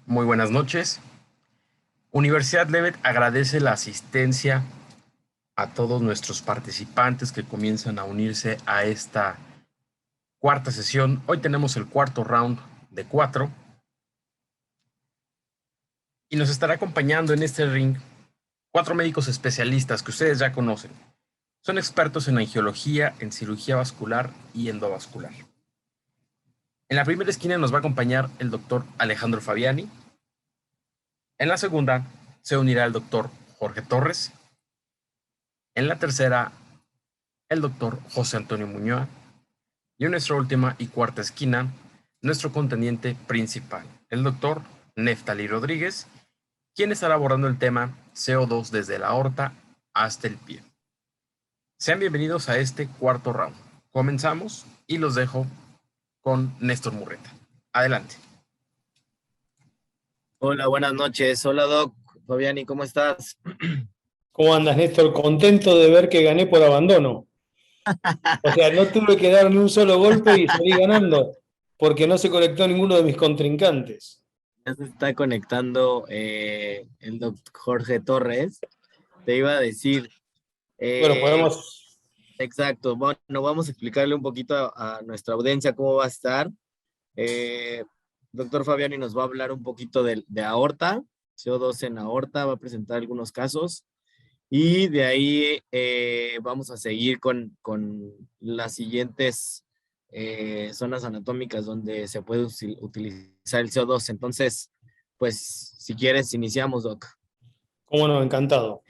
Muy buenas noches. Universidad Levet agradece la asistencia a todos nuestros participantes que comienzan a unirse a esta cuarta sesión. Hoy tenemos el cuarto round de 4 y nos estará acompañando en este ring 4 médicos especialistas que ustedes ya conocen. Son expertos en angiología, en cirugía vascular y endovascular. En la primera esquina nos va a acompañar el doctor Alejandro Fabiani. En la segunda se unirá el doctor Jorge Torres. En la tercera, el doctor José Antonio Muñoz. Y en nuestra última y cuarta esquina, nuestro contendiente principal, el doctor Neftali Rodríguez, quien estará abordando el tema CO2 desde la aorta hasta el pie. Sean bienvenidos a este cuarto round. Comenzamos y los dejo con Néstor Murrieta. Adelante. Hola, buenas noches. Hola, Doc. Fabiani, ¿cómo estás? ¿Cómo andas, Néstor? Contento de ver que gané por abandono. O sea, no tuve que dar ni un solo golpe y salí ganando, porque no se conectó ninguno de mis contrincantes. Ya se está conectando el doctor Jorge Torres. Te iba a decir. Bueno, podemos... Exacto. Bueno, vamos a explicarle un poquito a nuestra audiencia cómo va a estar. Doctor Fabiani nos va a hablar un poquito de aorta, CO2 en aorta, va a presentar algunos casos. Y de ahí vamos a seguir con las siguientes zonas anatómicas donde se puede utilizar el CO2. Entonces, pues, si quieres, iniciamos, Doc. Cómo no, encantado.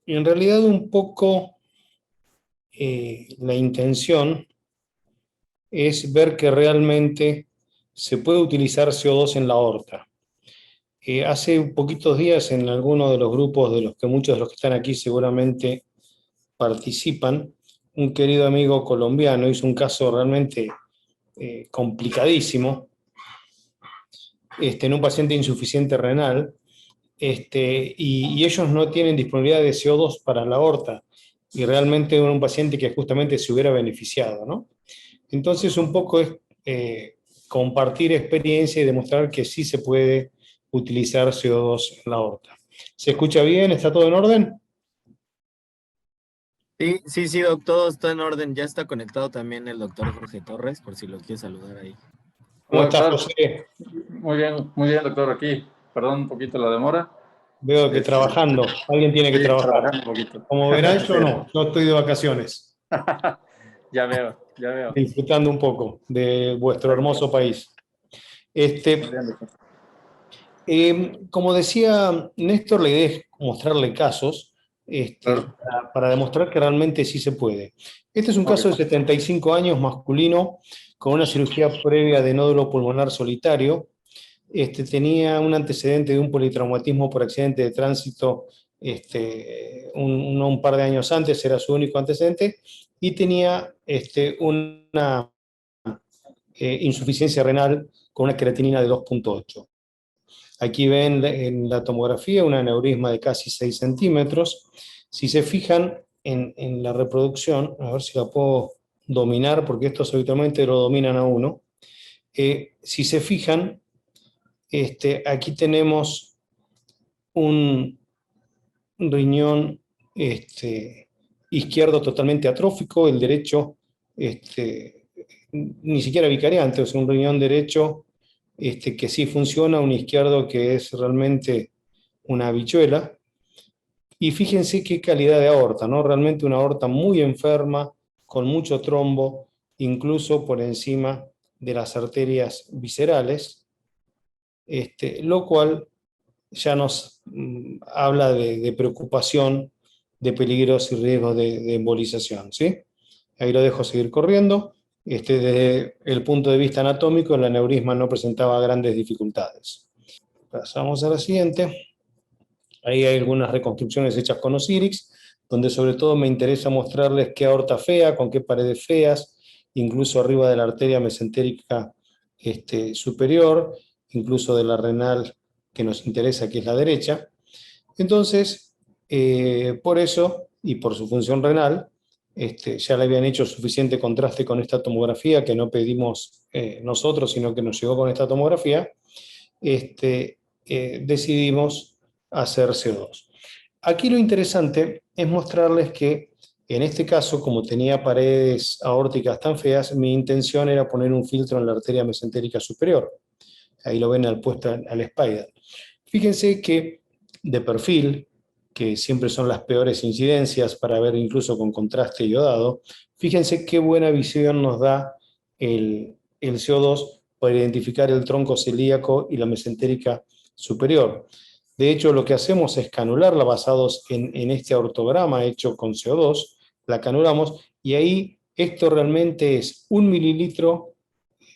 En realidad un poco la intención es ver que realmente se puede utilizar CO2 en la aorta. Hace poquitos días en alguno de los grupos de los que muchos de los que están aquí seguramente participan, un querido amigo colombiano hizo un caso realmente complicadísimo en un paciente insuficiente renal, y ellos no tienen disponibilidad de CO2 para la aorta, y realmente era un paciente que justamente se hubiera beneficiado, ¿no? Entonces un poco es compartir experiencia y demostrar que sí se puede utilizar CO2 en la aorta. ¿Se escucha bien? ¿Está todo en orden? Sí, Doc, todo está en orden. Ya está conectado también el doctor Jorge Torres, por si lo quieres saludar ahí. ¿Cómo estás, José? Muy bien, doctor, aquí. Perdón un poquito la demora. Veo que trabajando, alguien tiene que trabajar. Trabajando un poquito. Como verán, yo no estoy de vacaciones. Ya veo. Disfrutando un poco de vuestro hermoso país. Como decía Néstor, la idea es mostrarle casos Claro. para demostrar que realmente sí se puede. Este es un caso de 75 años, masculino, con una cirugía previa de nódulo pulmonar solitario. Tenía un antecedente de un politraumatismo por accidente de tránsito un par de años antes, era su único antecedente, y tenía una insuficiencia renal con una creatinina de 2,8. Aquí ven en la tomografía un aneurisma de casi 6 centímetros. Si se fijan en la reproducción, a ver si la puedo dominar, porque estos habitualmente lo dominan a uno. Si se fijan, aquí tenemos un riñón izquierdo totalmente atrófico, el derecho ni siquiera vicariante, es un riñón derecho que sí funciona, un izquierdo que es realmente una habichuela. Y fíjense qué calidad de aorta, ¿no? Realmente una aorta muy enferma, con mucho trombo, incluso por encima de las arterias viscerales, lo cual ya nos habla de preocupación, de peligros y riesgos de embolización, ¿sí? Ahí lo dejo seguir corriendo. Desde el punto de vista anatómico, el aneurisma no presentaba grandes dificultades. Pasamos a la siguiente. Ahí hay algunas reconstrucciones hechas con Osirix, donde sobre todo me interesa mostrarles qué aorta fea, con qué paredes feas, incluso arriba de la arteria mesentérica superior, incluso de la renal que nos interesa, que es la derecha. Entonces, por eso, y por su función renal, ya le habían hecho suficiente contraste con esta tomografía, que no pedimos nosotros, sino que nos llegó con esta tomografía, decidimos hacer CO2. Aquí lo interesante es mostrarles que en este caso, como tenía paredes aórticas tan feas, mi intención era poner un filtro en la arteria mesentérica superior. Ahí lo ven al puesto al spider. Fíjense que de perfil, que siempre son las peores incidencias para ver incluso con contraste iodado, fíjense qué buena visión nos da el CO2 para identificar el tronco celíaco y la mesentérica superior. De hecho, lo que hacemos es canularla basados en este ortograma hecho con CO2, la canulamos y ahí esto realmente es 1 mililitro,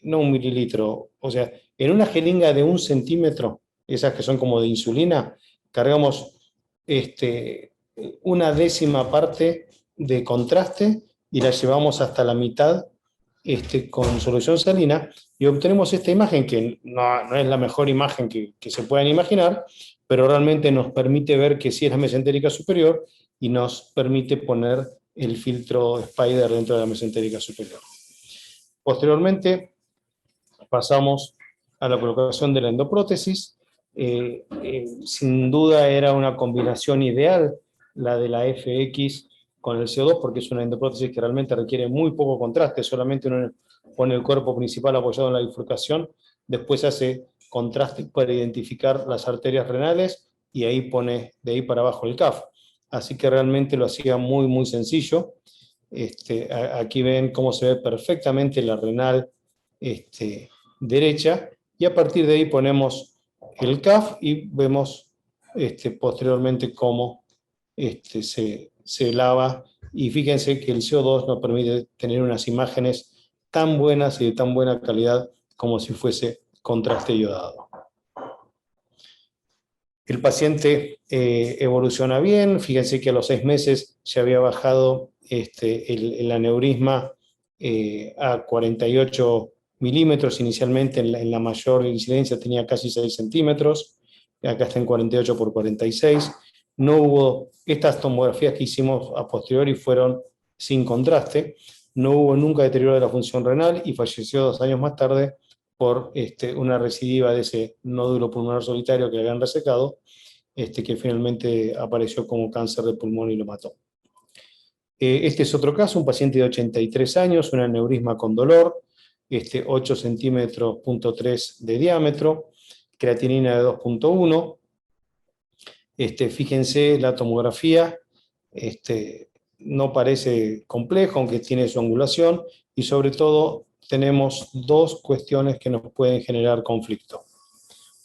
no 1 mililitro, o sea, en una jeringa de 1 centímetro, esas que son como de insulina, cargamos una décima parte de contraste y la llevamos hasta la mitad con solución salina y obtenemos esta imagen que no es la mejor imagen que se puedan imaginar, pero realmente nos permite ver que sí es la mesentérica superior y nos permite poner el filtro Spider dentro de la mesentérica superior. Posteriormente pasamos a la colocación de la endoprótesis. Sin duda era una combinación ideal la de la FX con el CO2 porque es una endoprótesis que realmente requiere muy poco contraste, solamente uno pone el cuerpo principal apoyado en la bifurcación, después hace contraste para identificar las arterias renales y ahí pone de ahí para abajo el CAF. Así que realmente lo hacía muy, muy sencillo. Aquí ven cómo se ve perfectamente la renal derecha, y a partir de ahí ponemos el CAF y vemos posteriormente cómo se lava, y fíjense que el CO2 nos permite tener unas imágenes tan buenas y de tan buena calidad como si fuese contraste iodado. El paciente evoluciona bien, fíjense que a los 6 meses se había bajado el aneurisma a 48 milímetros, inicialmente en la mayor incidencia tenía casi 6 centímetros, acá está en 48 por 46. No hubo, estas tomografías que hicimos a posteriori fueron sin contraste, no hubo nunca deterioro de la función renal y falleció 2 años más tarde por una recidiva de ese nódulo pulmonar solitario que habían resecado, que finalmente apareció como cáncer de pulmón y lo mató. Este es otro caso, un paciente de 83 años, un aneurisma con dolor, 8 centímetros, punto 3 de diámetro, creatinina de 2.1. Fíjense la tomografía, no parece complejo, aunque tiene su angulación, y sobre todo tenemos 2 cuestiones que nos pueden generar conflicto.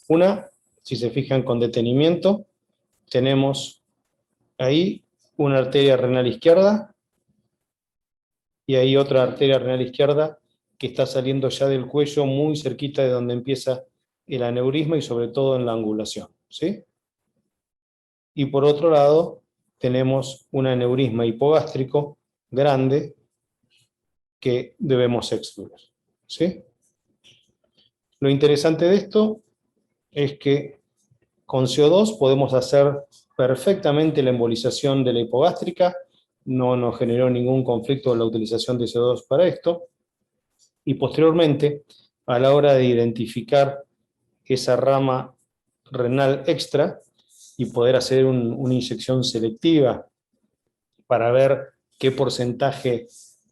Una, si se fijan con detenimiento, tenemos ahí una arteria renal izquierda y ahí otra arteria renal izquierda que está saliendo ya del cuello muy cerquita de donde empieza el aneurisma y sobre todo en la angulación, ¿sí? Y por otro lado tenemos un aneurisma hipogástrico grande que debemos excluir, ¿sí? Lo interesante de esto es que con CO2 podemos hacer perfectamente la embolización de la hipogástrica, no nos generó ningún conflicto la utilización de CO2 para esto, y posteriormente, a la hora de identificar esa rama renal extra y poder hacer una inyección selectiva para ver qué porcentaje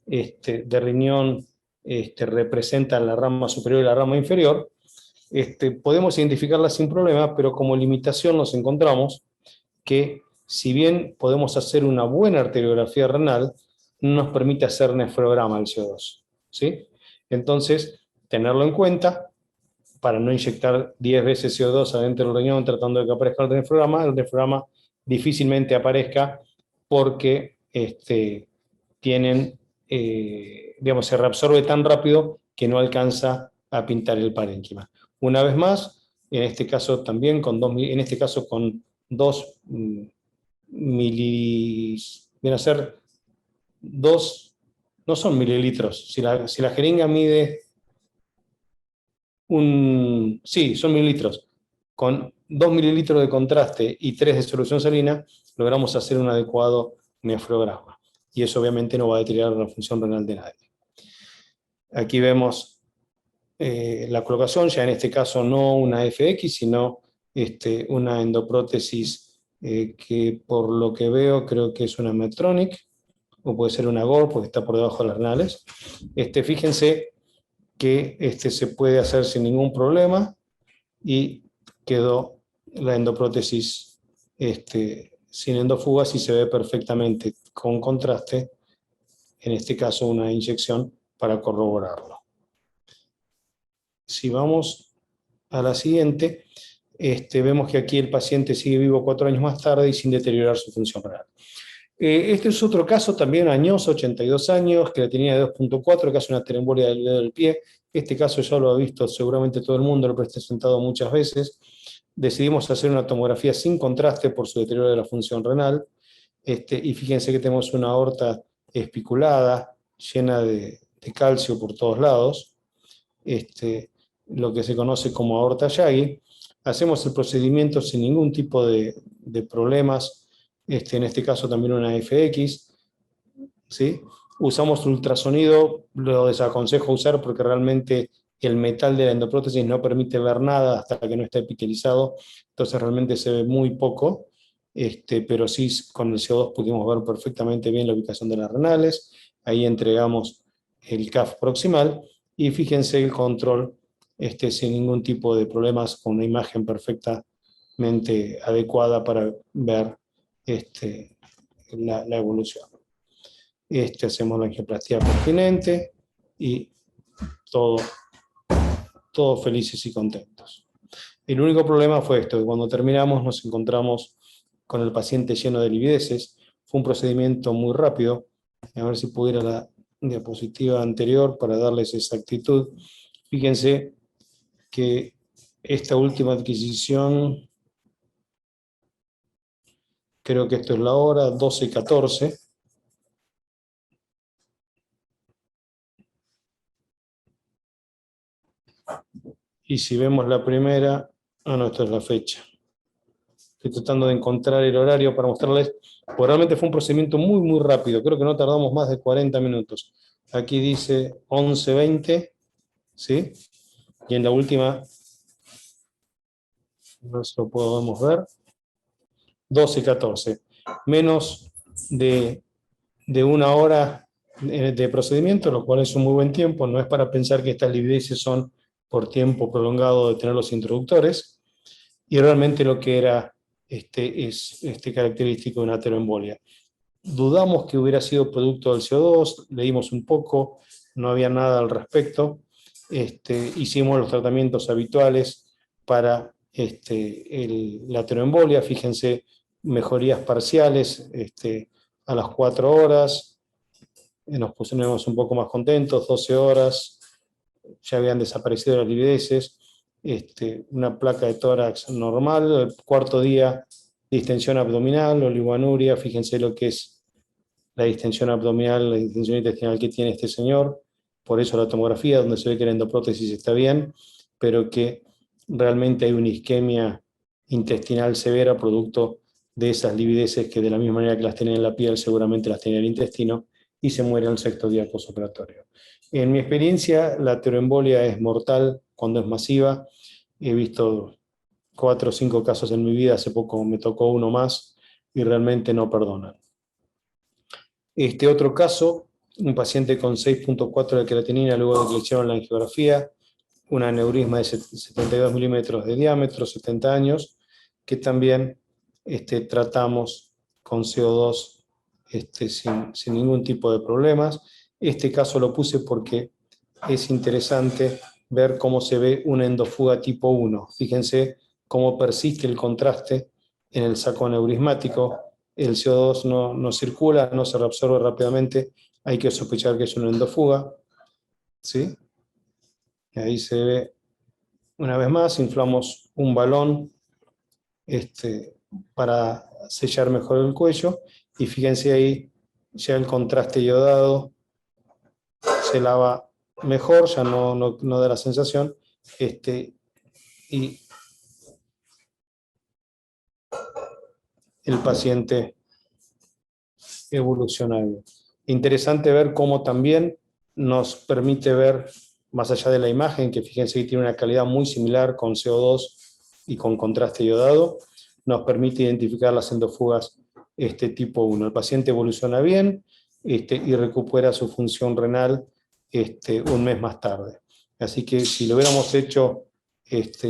de riñón representa la rama superior y la rama inferior, podemos identificarla sin problema, pero como limitación nos encontramos que si bien podemos hacer una buena arteriografía renal, no nos permite hacer nefrograma del CO2, ¿sí? Entonces, tenerlo en cuenta para no inyectar 10 veces CO2 adentro del riñón tratando de que aparezca el nefrograma difícilmente aparezca porque digamos, se reabsorbe tan rápido que no alcanza a pintar el parénquima. Una vez más, en este caso también con 2 vienen a ser 2, no son mililitros, si la jeringa mide sí, son mililitros, con 2 mililitros de contraste y 3 de solución salina, logramos hacer un adecuado nefrograma. Y eso obviamente no va a deteriorar la función renal de nadie. Aquí vemos la colocación, ya en este caso no una FX, sino una endoprótesis que por lo que veo creo que es una Medtronic, o puede ser una Gore porque está por debajo de las renales. Fíjense que se puede hacer sin ningún problema y quedó la endoprótesis sin endofugas y se ve perfectamente con contraste, en este caso una inyección para corroborarlo. Si vamos a la siguiente, vemos que aquí el paciente sigue vivo 4 años más tarde y sin deteriorar su función renal. Este es otro caso también añoso, 82 años, que la tenía de 2.4, que hace una aterombolia del dedo del pie. Este caso ya lo ha visto seguramente todo el mundo, lo he presentado muchas veces. Decidimos hacer una tomografía sin contraste por su deterioro de la función renal. Y fíjense que tenemos una aorta espiculada, llena de calcio por todos lados. Lo que se conoce como aorta Yagi. Hacemos el procedimiento sin ningún tipo de problemas, en este caso también una FX, ¿sí? Usamos ultrasonido, lo desaconsejo usar porque realmente el metal de la endoprótesis no permite ver nada hasta que no está epitelizado, entonces realmente se ve muy poco, pero sí con el CO2 pudimos ver perfectamente bien la ubicación de las renales, ahí entregamos el CAF proximal, y fíjense el control sin ningún tipo de problemas, con una imagen perfectamente adecuada para ver la evolución. Hacemos la angioplastía pertinente y todos felices y contentos. El único problema fue esto, que cuando terminamos nos encontramos con el paciente lleno de livideces. Fue un procedimiento muy rápido. A ver si pudiera la diapositiva anterior para darles exactitud. Fíjense que esta última adquisición, creo que esto es la hora, 12:14. Y si vemos la primera, no, esto es la fecha. Estoy tratando de encontrar el horario para mostrarles, porque realmente fue un procedimiento muy, muy rápido. Creo que no tardamos más de 40 minutos. Aquí dice 11:20, ¿sí? Y en la última, no se lo podemos ver, 12:14. Menos de una hora de procedimiento, lo cual es un muy buen tiempo. No es para pensar que estas livideces son por tiempo prolongado de tener los introductores, y realmente lo que era es característico de una ateroembolia. Dudamos que hubiera sido producto del CO2, leímos un poco, no había nada al respecto. Hicimos los tratamientos habituales para la ateroembolia. Fíjense, mejorías parciales a las 4 horas, nos pusimos un poco más contentos, 12 horas, ya habían desaparecido las livideces, una placa de tórax normal, el cuarto día distensión abdominal, oligoanuria. Fíjense lo que es la distensión abdominal, la distensión intestinal que tiene este señor, por eso la tomografía, donde se ve que la endoprótesis está bien, pero que realmente hay una isquemia intestinal severa producto de esas livideces que de la misma manera que las tenía en la piel, seguramente las tenía en el intestino, y se muere al 6º día postoperatorio. En mi experiencia, la ateroembolia es mortal cuando es masiva. He visto 4 o 5 casos en mi vida, hace poco me tocó uno más, y realmente no perdonan. Otro caso, un paciente con 6.4 de creatinina luego de que le hicieron la angiografía, un aneurisma de 72 milímetros de diámetro, 70 años, que también tratamos con CO2 sin ningún tipo de problemas. Este caso lo puse porque es interesante ver cómo se ve una endofuga tipo 1. Fíjense cómo persiste el contraste en el saco aneurismático. El CO2 no circula, no se reabsorbe rápidamente, hay que sospechar que es una endofuga, ¿sí? Y ahí se ve, una vez más, inflamos un balón para sellar mejor el cuello, y fíjense ahí, ya el contraste iodado se lava mejor, ya no da la sensación, y el paciente evoluciona bien. Interesante ver cómo también nos permite ver más allá de la imagen, que fíjense que tiene una calidad muy similar con CO2 y con contraste iodado, nos permite identificar las endofugas tipo 1. El paciente evoluciona bien y recupera su función renal un mes más tarde. Así que si lo hubiéramos hecho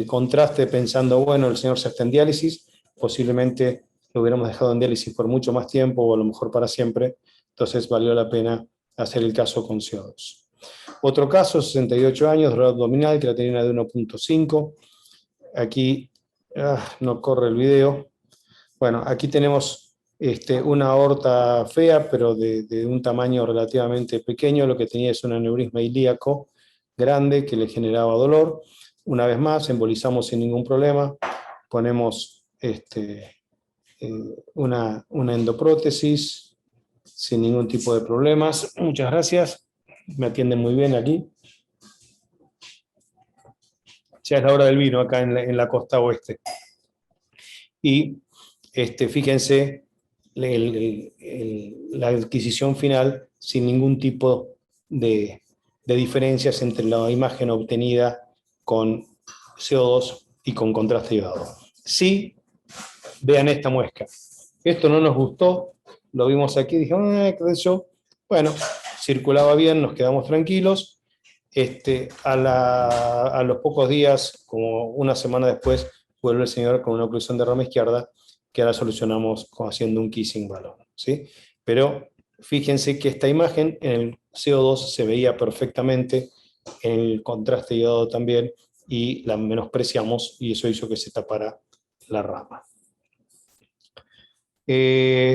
contraste pensando, bueno, el señor ya está en diálisis, posiblemente lo hubiéramos dejado en diálisis por mucho más tiempo o a lo mejor para siempre, entonces valió la pena hacer el caso con CO2. Otro caso, 68 años, dolor abdominal, creatinina de 1.5. Aquí no corre el video. Bueno, aquí tenemos una aorta fea, pero de un tamaño relativamente pequeño. Lo que tenía es un aneurisma ilíaco grande que le generaba dolor. Una vez más, embolizamos sin ningún problema. Ponemos una endoprótesis sin ningún tipo de problemas. Muchas gracias. Me atienden muy bien aquí. Ya es la hora del vino acá en la costa oeste. Y fíjense la adquisición final sin ningún tipo de diferencias entre la imagen obtenida con CO2 y con contraste iodado. Sí, vean esta muesca. Esto no nos gustó, lo vimos aquí, dijimos, qué sé yo. Bueno, circulaba bien, nos quedamos tranquilos. A los pocos días, como una semana después, vuelve el señor con una oclusión de rama izquierda que ahora solucionamos haciendo un kissing balón, ¿sí? Pero fíjense que esta imagen en el CO2 se veía perfectamente, en el contraste iodado también, y la menospreciamos y eso hizo que se tapara la rama.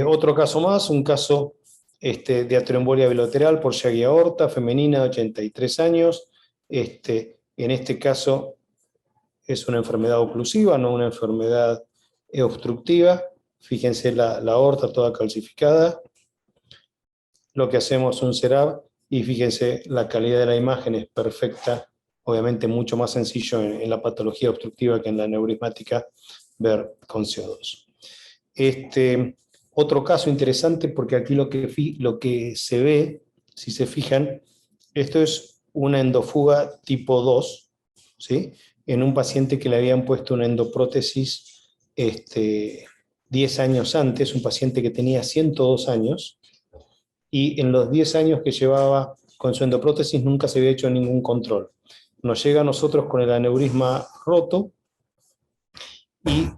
Otro caso más, un caso de atrioembolia bilateral por Chiari aorta, femenina de 83 años. En este caso es una enfermedad oclusiva, no una enfermedad obstructiva. Fíjense la aorta toda calcificada. Lo que hacemos es un CERAB y fíjense la calidad de la imagen es perfecta. Obviamente mucho más sencillo en la patología obstructiva que en la neurismática ver con CO2. Otro caso interesante, porque aquí lo que se ve, si se fijan, esto es una endofuga tipo 2, ¿sí? En un paciente que le habían puesto una endoprótesis 10 años antes, un paciente que tenía 102 años, y en los 10 años que llevaba con su endoprótesis nunca se había hecho ningún control. Nos llega a nosotros con el aneurisma roto, y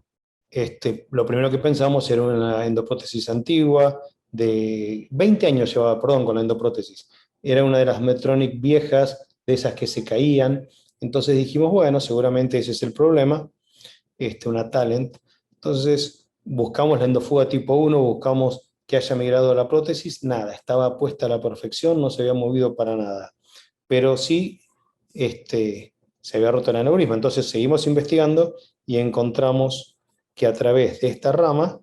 lo primero que pensamos era una endoprótesis antigua, de 20 años llevaba, perdón, con la endoprótesis. Era una de las Medtronic viejas, de esas que se caían. Entonces dijimos, bueno, seguramente ese es el problema, una Talent. Entonces buscamos la endofuga tipo 1, buscamos que haya migrado a la prótesis, nada, estaba puesta a la perfección, no se había movido para nada. Pero sí, se había roto el aneurisma. Entonces seguimos investigando y encontramos que a través de esta rama,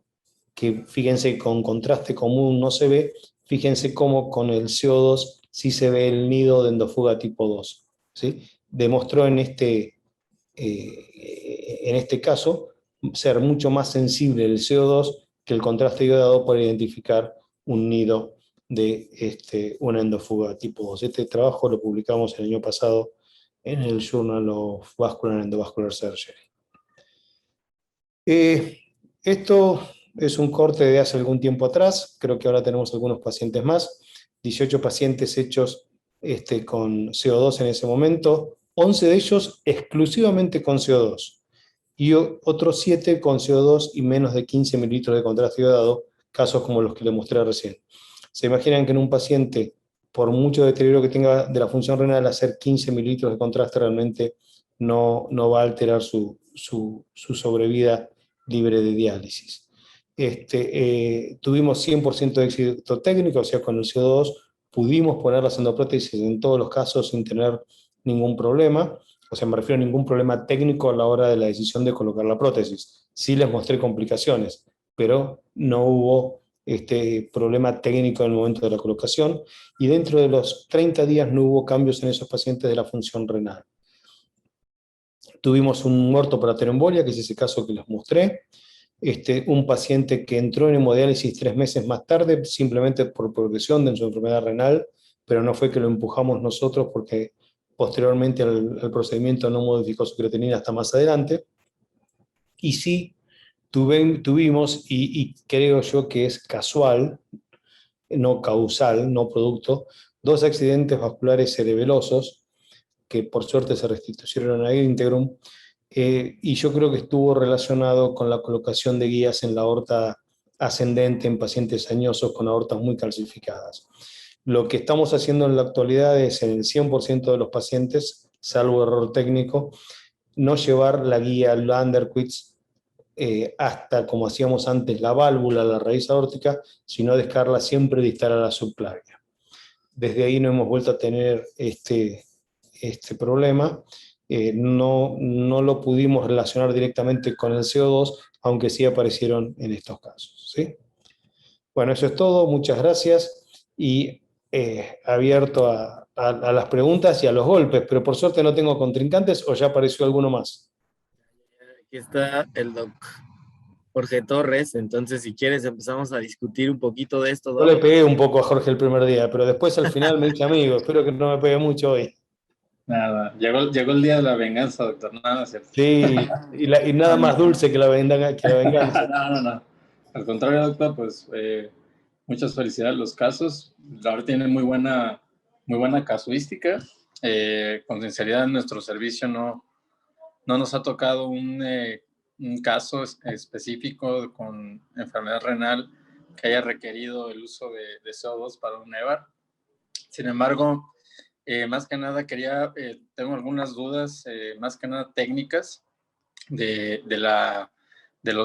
que fíjense con contraste común no se ve, fíjense cómo con el CO2 sí se ve el nido de endofuga tipo 2. ¿Sí? Demostró en este caso ser mucho más sensible el CO2 que el contraste iodado para identificar un nido de una endofuga tipo 2. Este trabajo lo publicamos el año pasado en el Journal of Vascular and Endovascular Surgery. Esto es un corte de hace algún tiempo atrás, creo que ahora tenemos algunos pacientes más, 18 pacientes hechos con CO2 en ese momento, 11 de ellos exclusivamente con CO2, y otros 7 con CO2 y menos de 15 mililitros de contraste iodado, casos como los que les mostré recién. Se imaginan que en un paciente, por mucho deterioro que tenga de la función renal, hacer 15 mililitros de contraste realmente no va a alterar su sobrevida libre de diálisis. Tuvimos 100% de éxito técnico, o sea, con el CO2 pudimos poner las endoprótesis en todos los casos sin tener ningún problema, o sea, me refiero a ningún problema técnico a la hora de la decisión de colocar la prótesis. Sí les mostré complicaciones, pero no hubo problema técnico en el momento de la colocación, y dentro de los 30 días no hubo cambios en esos pacientes de la función renal. Tuvimos un muerto por aterombolia, que es ese caso que les mostré, un paciente que entró en hemodiálisis 3 meses más tarde, simplemente por progresión de su enfermedad renal, pero no fue que lo empujamos nosotros porque posteriormente el procedimiento no modificó su creatinina hasta más adelante. Y sí, tuvimos, y creo yo que es casual, no causal, no producto, 2 accidentes vasculares cerebelosos que por suerte se restituyeron a íntegrum, y yo creo que estuvo relacionado con la colocación de guías en la aorta ascendente en pacientes añosos con aortas muy calcificadas. Lo que estamos haciendo en la actualidad es, en el 100% de los pacientes, salvo error técnico, no llevar la guía Landerquist hasta, como hacíamos antes, la válvula, la raíz aórtica, sino dejarla siempre distal a la subclavia. Desde ahí no hemos vuelto a tener este problema. No lo pudimos relacionar directamente con el CO2, aunque sí aparecieron en estos casos, ¿sí? Bueno, eso es todo, muchas gracias, y abierto a las preguntas y a los golpes, pero por suerte no tengo contrincantes, o ya apareció alguno más. Aquí está el doc Jorge Torres, entonces si quieres empezamos a discutir un poquito de esto, Yo le doc. pegué un poco a Jorge el primer día, pero después al final me hice amigo, espero que no me pegue mucho hoy. Nada, llegó el día de la venganza, doctor. Nada, es cierto. Sí, y nada más dulce que la venganza. No. Al contrario, doctor, pues muchas felicidades los casos. Ahora tiene muy buena casuística. Con sinceridad, en nuestro servicio no nos ha tocado un caso específico con enfermedad renal que haya requerido el uso de CO2 para un EVAR. Sin embargo, más que nada tengo algunas dudas, más que nada técnicas de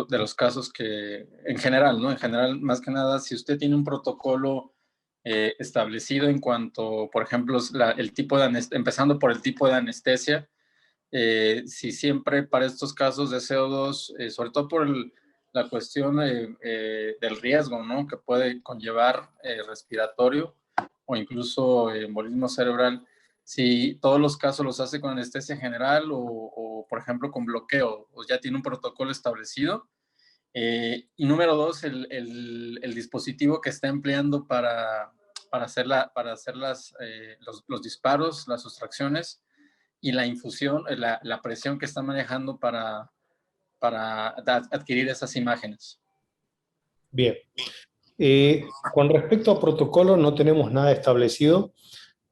los casos que, en general, ¿no? En general, más que nada, si usted tiene un protocolo establecido en cuanto, por ejemplo, el tipo de empezando por el tipo de anestesia, si siempre para estos casos de CO2, sobre todo por la cuestión del riesgo, ¿no? Que puede conllevar respiratorio o incluso embolismo cerebral, si todos los casos los hace con anestesia general o por ejemplo, con bloqueo, o ya tiene un protocolo establecido. Y número 2, el dispositivo que está empleando para hacer los disparos, las sustracciones y la infusión, la presión que está manejando para adquirir esas imágenes. Bien. Con respecto a protocolo no tenemos nada establecido,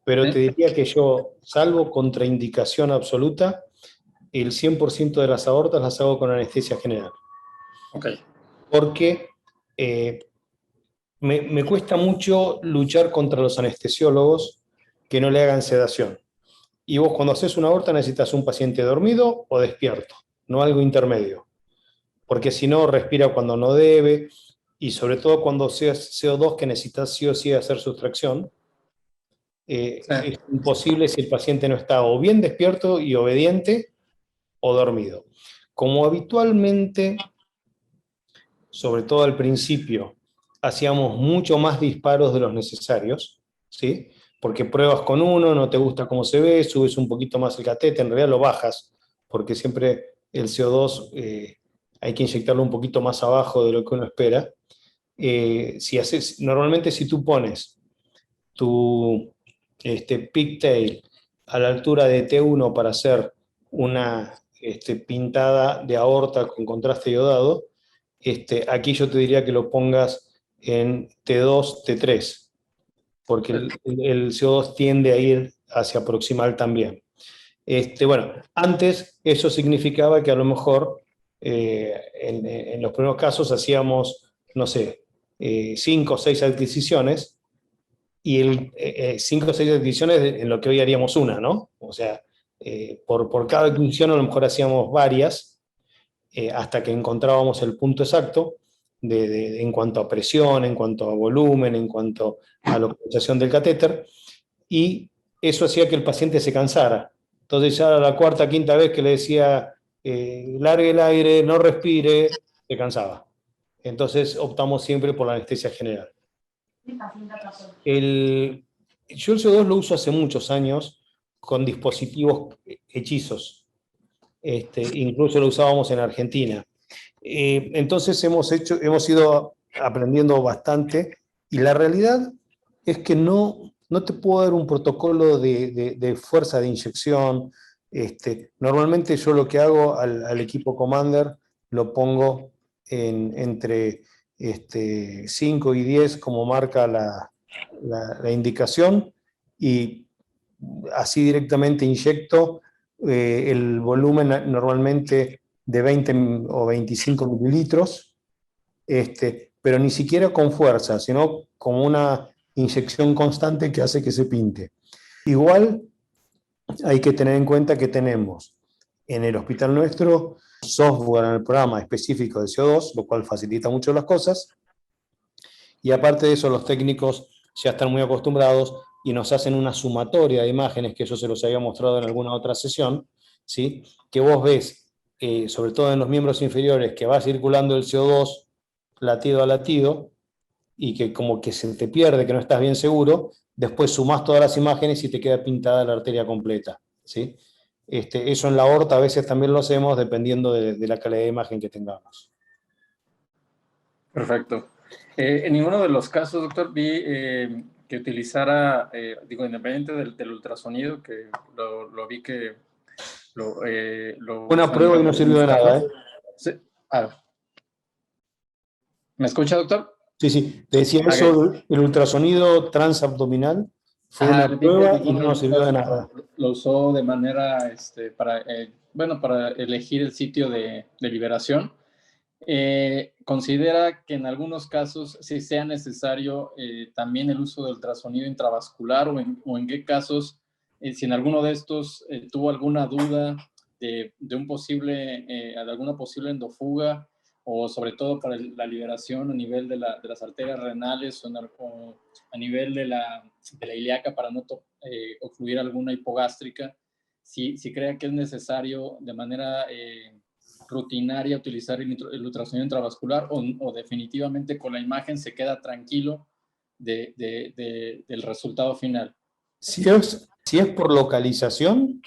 pero te diría que yo, salvo contraindicación absoluta, el 100% de las aortas las hago con anestesia general. Ok. Porque me cuesta mucho luchar contra los anestesiólogos que no le hagan sedación. Y vos cuando haces una aorta necesitas un paciente dormido o despierto, no algo intermedio. Porque si no, respira cuando no debe, y sobre todo cuando seas CO2 que necesitas sí o sí hacer sustracción, es imposible si el paciente no está o bien despierto y obediente o dormido. Como habitualmente, sobre todo al principio, hacíamos mucho más disparos de los necesarios, ¿sí? Porque pruebas con uno, no te gusta cómo se ve, subes un poquito más el catéter, en realidad lo bajas, porque siempre el CO2 hay que inyectarlo un poquito más abajo de lo que uno espera. Normalmente si tú pones tu pigtail a la altura de T1 para hacer una pintada de aorta con contraste iodado, aquí yo te diría que lo pongas en T2, T3, porque el CO2 tiende a ir hacia proximal también. Bueno, antes eso significaba que a lo mejor en los primeros casos hacíamos, no sé, 5 o 6 adquisiciones, y 5 o 6 adquisiciones en lo que hoy haríamos una, ¿no? O sea, por cada adquisición a lo mejor hacíamos varias, hasta que encontrábamos el punto exacto en cuanto a presión, en cuanto a volumen, en cuanto a localización del catéter, y eso hacía que el paciente se cansara. Entonces ya la cuarta, quinta vez que le decía, largue el aire, no respire, se cansaba. Entonces optamos siempre por la anestesia general. Yo el CO2 lo uso hace muchos años con dispositivos hechizos. Incluso lo usábamos en Argentina. Entonces hemos ido aprendiendo bastante, y la realidad es que no no te puedo dar un protocolo de fuerza de inyección. Normalmente yo lo que hago al equipo Commander lo pongo entre 5 y 10 como marca la indicación, y así directamente inyecto el volumen normalmente de 20 o 25 mililitros, pero ni siquiera con fuerza, sino como una inyección constante que hace que se pinte. Igual hay que tener en cuenta que tenemos en el hospital nuestro software en el programa específico de CO2, lo cual facilita mucho las cosas, y aparte de eso los técnicos ya están muy acostumbrados y nos hacen una sumatoria de imágenes, que yo se los había mostrado en alguna otra sesión, ¿sí? Que vos ves, sobre todo en los miembros inferiores, que va circulando el CO2 latido a latido, y que como que se te pierde, que no estás bien seguro, después sumás todas las imágenes y te queda pintada la arteria completa, ¿sí? Eso en la aorta a veces también lo hacemos dependiendo de la calidad de imagen que tengamos. Perfecto. En ninguno de los casos, doctor, vi que utilizara, independiente del ultrasonido, que lo vi que lo Una usan prueba y en no sirvió algunos de nada, casos. Sí. ¿Me escucha, doctor? Sí, sí, te decía Ok. eso, el ultrasonido transabdominal fue Ajá, una vi que prueba y ninguno no de nos los sirvió de casos nada. lo usó de manera, para elegir el sitio de liberación. Considera que en algunos casos sí sea necesario también el uso del ultrasonido intravascular, o en qué casos, si en alguno de estos tuvo alguna duda de alguna posible endofuga, o sobre todo para la liberación a nivel de las arterias renales, o a nivel de la ilíaca, para no ocluir alguna hipogástrica, si crea que es necesario de manera rutinaria utilizar el ultrasonido intravascular, o definitivamente con la imagen se queda tranquilo del resultado final. Si es por localización,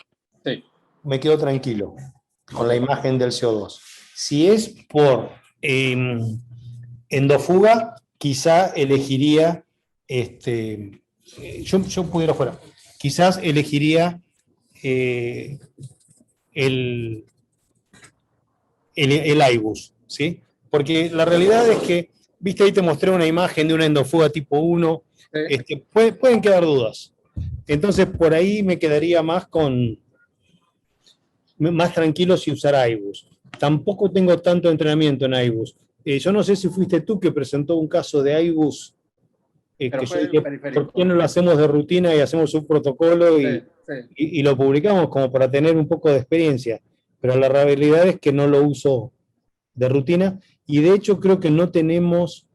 Sí. me quedo tranquilo con la imagen del CO2. Si es por endofuga, quizá elegiría, yo pudiera fuera, quizás elegiría el, el IBUS, ¿sí? Porque la realidad es que, viste, ahí te mostré una imagen de una endofuga tipo 1, Sí. pueden quedar dudas. Entonces, por ahí me quedaría más tranquilo si usara IBUS. Tampoco tengo tanto entrenamiento en IBUS. Yo no sé si fuiste tú que presentó un caso de IBUS, Pero que yo fue el dije, ¿por qué periférico. no lo hacemos de rutina y hacemos un protocolo Sí, sí. y lo publicamos como para tener un poco de experiencia? Pero la realidad es que no lo uso de rutina, y de hecho creo que no tenemos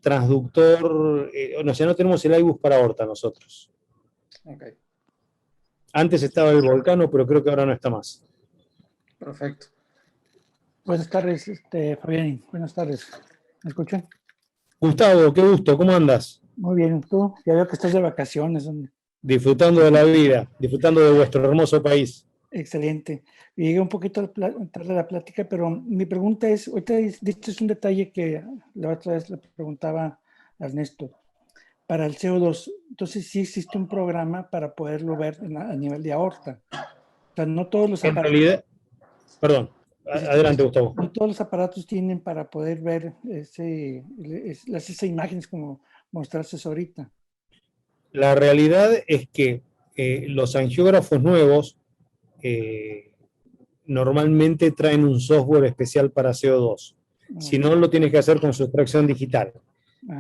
transductor, o sea, no tenemos el IBUS para aorta nosotros. Ok, Antes estaba el Volcano, pero creo que ahora no está más. perfecto. Buenas tardes, Fabián. Buenas tardes. ¿Me escuchan? Gustavo, qué gusto, ¿cómo andas? Muy bien, ¿tú? Ya veo que estás de vacaciones. Disfrutando de la vida, disfrutando de vuestro hermoso país. Excelente. Llegué un poquito tarde a la plática, pero mi pregunta es, ahorita diste un detalle que la otra vez le preguntaba a Ernesto. Para el CO2, entonces sí existe un programa para poderlo ver a nivel de aorta. O sea, no todos los En aparatos, realidad, perdón, adelante, Gustavo. no todos los aparatos tienen para poder ver esas imágenes como mostraste ahorita. La realidad es que los angiógrafos nuevos normalmente traen un software especial para CO2. Si no, lo tienes que hacer con sustracción digital.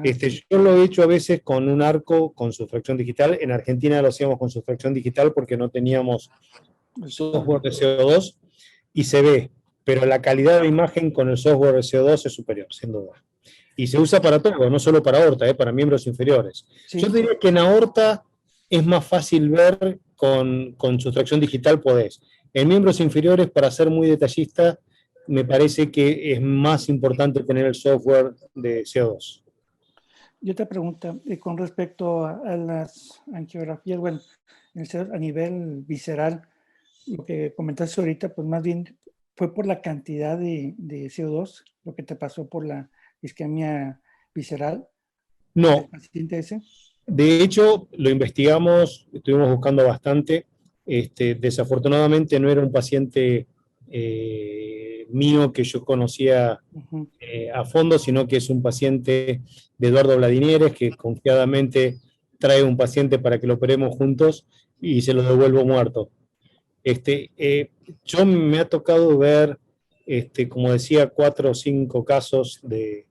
Sí. Yo lo he hecho a veces con un arco con sustracción digital. En Argentina lo hacíamos con sustracción digital porque no teníamos software de CO2 y se ve, pero la calidad de imagen con el software de CO2 es superior, sin duda. Y se usa para todo, no solo para aorta, para miembros inferiores. Sí. Yo diría que en aorta es más fácil ver con sustracción digital, podés. En miembros inferiores, para ser muy detallista, me parece que es más importante tener el software de CO2. Y otra pregunta, con respecto a las angiografías, bueno, a nivel visceral, lo que comentaste ahorita, pues más bien fue por la cantidad de CO2, lo que te pasó por la isquemia visceral. No, ¿El paciente ese? De hecho, lo investigamos, estuvimos buscando bastante. Desafortunadamente no era un paciente mío que yo conocía Ujú. a fondo, sino que es un paciente de Eduardo Vladinieres, que confiadamente trae un paciente para que lo operemos juntos y se lo devuelvo muerto. Yo me ha tocado ver, como decía, 4 o 5 casos de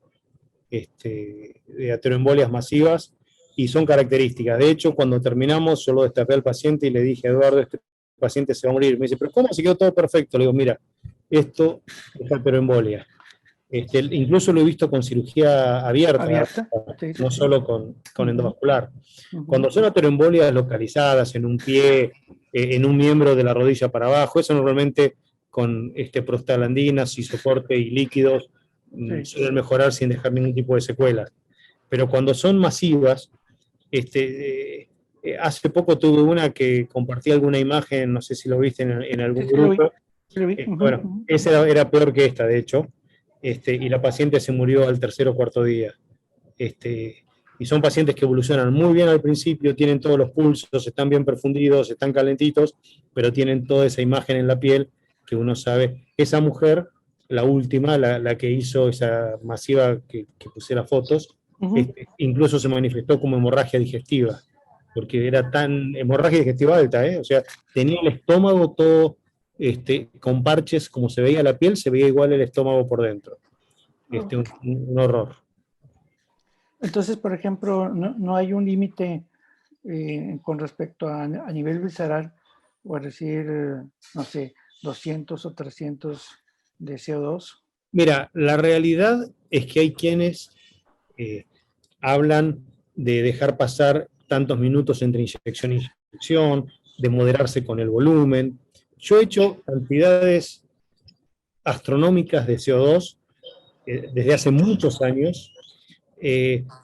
ateroembolias masivas y son características. De hecho, cuando terminamos, yo lo destapé al paciente y le dije, Eduardo, este paciente se va a morir. Me dice, pero ¿cómo? Se quedó todo perfecto. Le digo, mira, esto es ateroembolia. Incluso lo he visto con cirugía abierta, ¿Abierta? Sí, sí, no sí. solo con endovascular. Ujú. Cuando son ateroembolias localizadas en un pie, en un miembro de la rodilla para abajo, eso normalmente con prostaglandinas y soporte y líquidos Sí. suelen mejorar sin dejar ningún tipo de secuelas. Pero cuando son masivas, hace poco tuve una que compartí alguna imagen, no sé si lo viste en algún Sí, sí lo vi. grupo. Sí lo vi. Ujú, Bueno, ujú. esa era peor que esta, de hecho, y la paciente se murió al tercer o cuarto día. Y son pacientes que evolucionan muy bien al principio, tienen todos los pulsos, están bien perfundidos, están calentitos, pero tienen toda esa imagen en la piel que uno sabe. Esa mujer, la última, la que hizo esa masiva que puse las fotos, Ujú. incluso se manifestó como hemorragia digestiva, porque era tan hemorragia digestiva alta, o sea, tenía el estómago todo con parches, como se veía la piel, se veía igual el estómago por dentro. Ok. Un horror. Entonces, por ejemplo, no hay un límite con respecto a nivel visceral, o a decir, no sé, 200 o 300 de CO2. Mira, la realidad es que hay quienes eh, hablan de dejar pasar tantos minutos entre inyección e inyección, de moderarse con el volumen. Yo he hecho cantidades astronómicas de CO2 desde hace muchos años.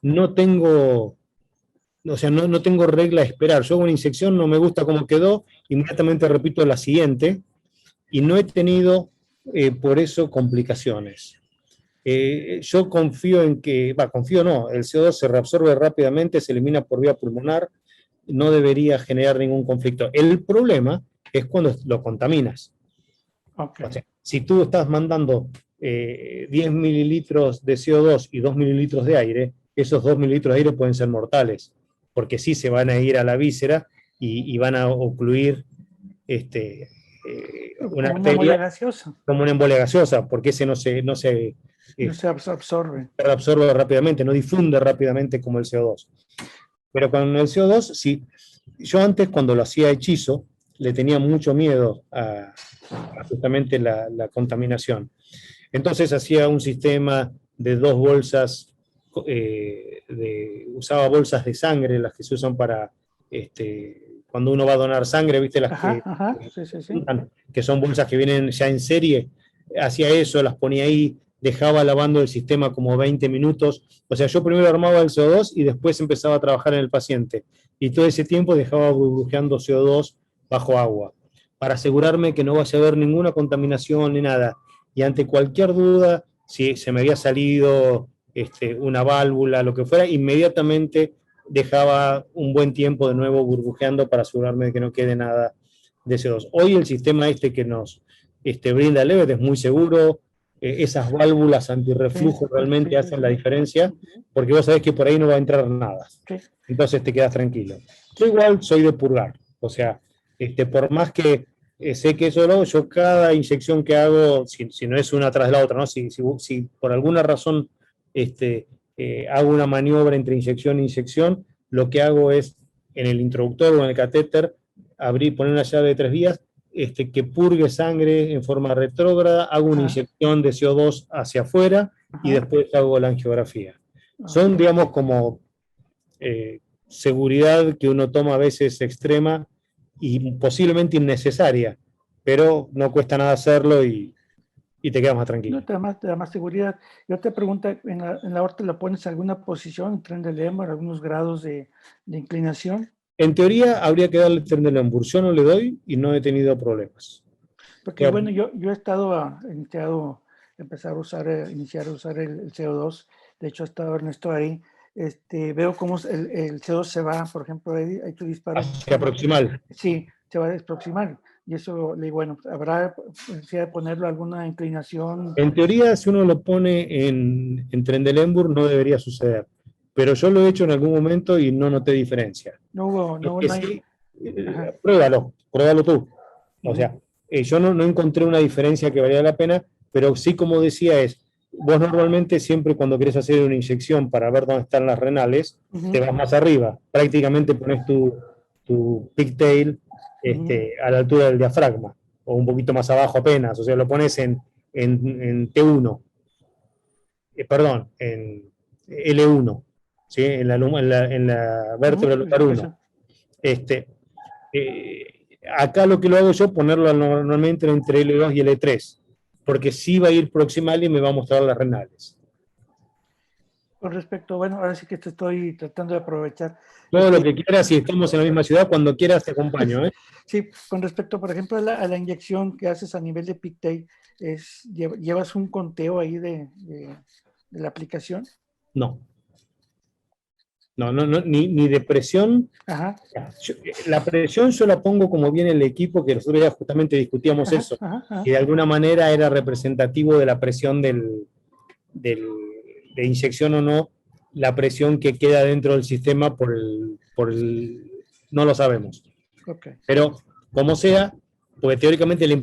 No tengo, o sea, no tengo regla de esperar. Yo hago una inyección, no me gusta cómo quedó, inmediatamente repito la siguiente y no he tenido por eso complicaciones. Yo confío en que, confío no, el CO2 se reabsorbe rápidamente, se elimina por vía pulmonar, no debería generar ningún conflicto. El problema es cuando lo contaminas. Ok. O sea, si tú estás mandando 10 mililitros de CO2 y 2 mililitros de aire, esos 2 mililitros de aire pueden ser mortales, porque sí se van a ir a la víscera y van a ocluir una Como una arteria molla gaseosa. como una embolia gaseosa, porque ese no se No se absorbe. absorbe rápidamente, no difunde rápidamente como el CO2. Pero con el CO2, sí. Yo antes, cuando lo hacía hechizo, le tenía mucho miedo a justamente la contaminación. Entonces hacía un sistema de 2 bolsas, usaba bolsas de sangre, las que se usan para cuando uno va a donar sangre, ¿viste? Las Ajá, ajá, sí, sí, sí. que son bolsas que vienen ya en serie. Hacía eso, las ponía ahí, dejaba lavando el sistema como 20 minutos. O sea, yo primero armaba el CO2 y después empezaba a trabajar en el paciente. Y todo ese tiempo dejaba burbujeando CO2 bajo agua, para asegurarme que no vaya a haber ninguna contaminación ni nada. Y ante cualquier duda, si se me había salido una válvula, lo que fuera, inmediatamente dejaba un buen tiempo de nuevo burbujeando para asegurarme de que no quede nada de CO2. Hoy el sistema que nos brinda Levet es muy seguro, esas válvulas Sí, antirreflujo realmente sí, sí, hacen la sí. diferencia, porque vos sabés que por ahí no va a entrar nada. Sí. Entonces te quedas tranquilo. Yo igual soy de purgar, o sea, por más que sé que eso lo hago, yo cada inyección que hago, si no es una tras la otra, ¿no? Si por alguna razón hago una maniobra entre inyección e inyección, lo que hago es en el introductor o en el catéter poner una llave de 3 vías que purgue sangre en forma retrógrada, hago una inyección de CO2 hacia afuera y Ajá. después hago la angiografía. Son, Ok. digamos, como seguridad que uno toma a veces extrema y posiblemente innecesaria, pero no cuesta nada hacerlo y te quedas más tranquilo. No, te da más seguridad. Yo te pregunto, en la aorta le pones alguna posición, tren de Lemmer, algunos grados de inclinación? En teoría habría que darle Trendelenburg. Yo no le doy y no he tenido problemas. Porque bueno, yo he estado iniciar a usar el CO2. De hecho, ha estado Ernesto ahí. veo cómo el CO2 se va, por ejemplo, hay tu disparo. Hacia proximal. Sí, se va a desproximar. Y eso, le digo, bueno, ¿habrá necesidad de ponerlo alguna inclinación? En teoría, si uno lo pone en Trendelenburg, no debería suceder. Pero yo lo he hecho en algún momento y no noté diferencia. No hubo, no, Lo que no hay. sí, Ajá. pruébalo tú. O Ujú. sea, yo no encontré una diferencia que valía la pena, pero sí, como decía, vos normalmente siempre cuando querés hacer una inyección para ver dónde están las renales, Ujú. te vas más arriba. Prácticamente pones tu pigtail a la altura del diafragma, o un poquito más abajo apenas. O sea, lo pones en T1, perdón, en L1, ¿sí? En la vértebra lumbar 1. Este, acá lo que lo hago yo, ponerlo normalmente entre L2 y L3, porque sí va a ir proximal y me va a mostrar las renales. Con respecto, bueno, ahora sí que te estoy tratando de aprovechar. Todo lo que quieras, si estamos en la misma ciudad, cuando quieras te acompaño. Sí, con respecto, por ejemplo, a la inyección que haces a nivel de pigtail, ¿llevas un conteo ahí de la aplicación? No, ni de presión. Ajá, La presión yo la pongo como viene el equipo, que nosotros ya justamente discutíamos ajá, eso, ajá. y de alguna manera era representativo de la presión de inyección o no, la presión que queda dentro del sistema no lo sabemos. Ok. Pero como sea, porque teóricamente la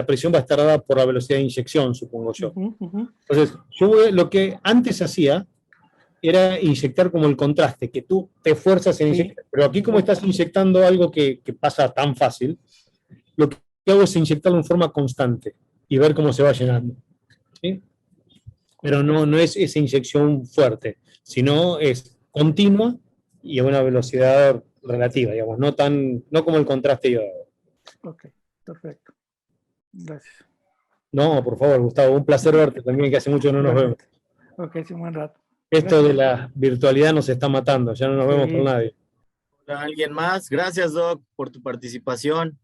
presión va a estar dada por la velocidad de inyección, supongo yo. Ujú, ujú. Entonces, lo que antes hacía era inyectar como el contraste, que tú te esfuerzas en Sí. inyectar, pero aquí como estás inyectando algo que pasa tan fácil, lo que hago es inyectarlo en forma constante y ver cómo se va llenando. ¿Sí? Pero no es esa inyección fuerte, sino es continua y a una velocidad relativa, digamos, no como el contraste yo hago. Ok, perfecto. Gracias. No, por favor, Gustavo, un placer verte también, que hace mucho no nos vemos. Ok, sí, un buen rato. Esto de Gracias. la virtualidad nos está matando, ya no nos vemos con Sí. nadie. ¿Alguien más? Gracias, Doc, por tu participación.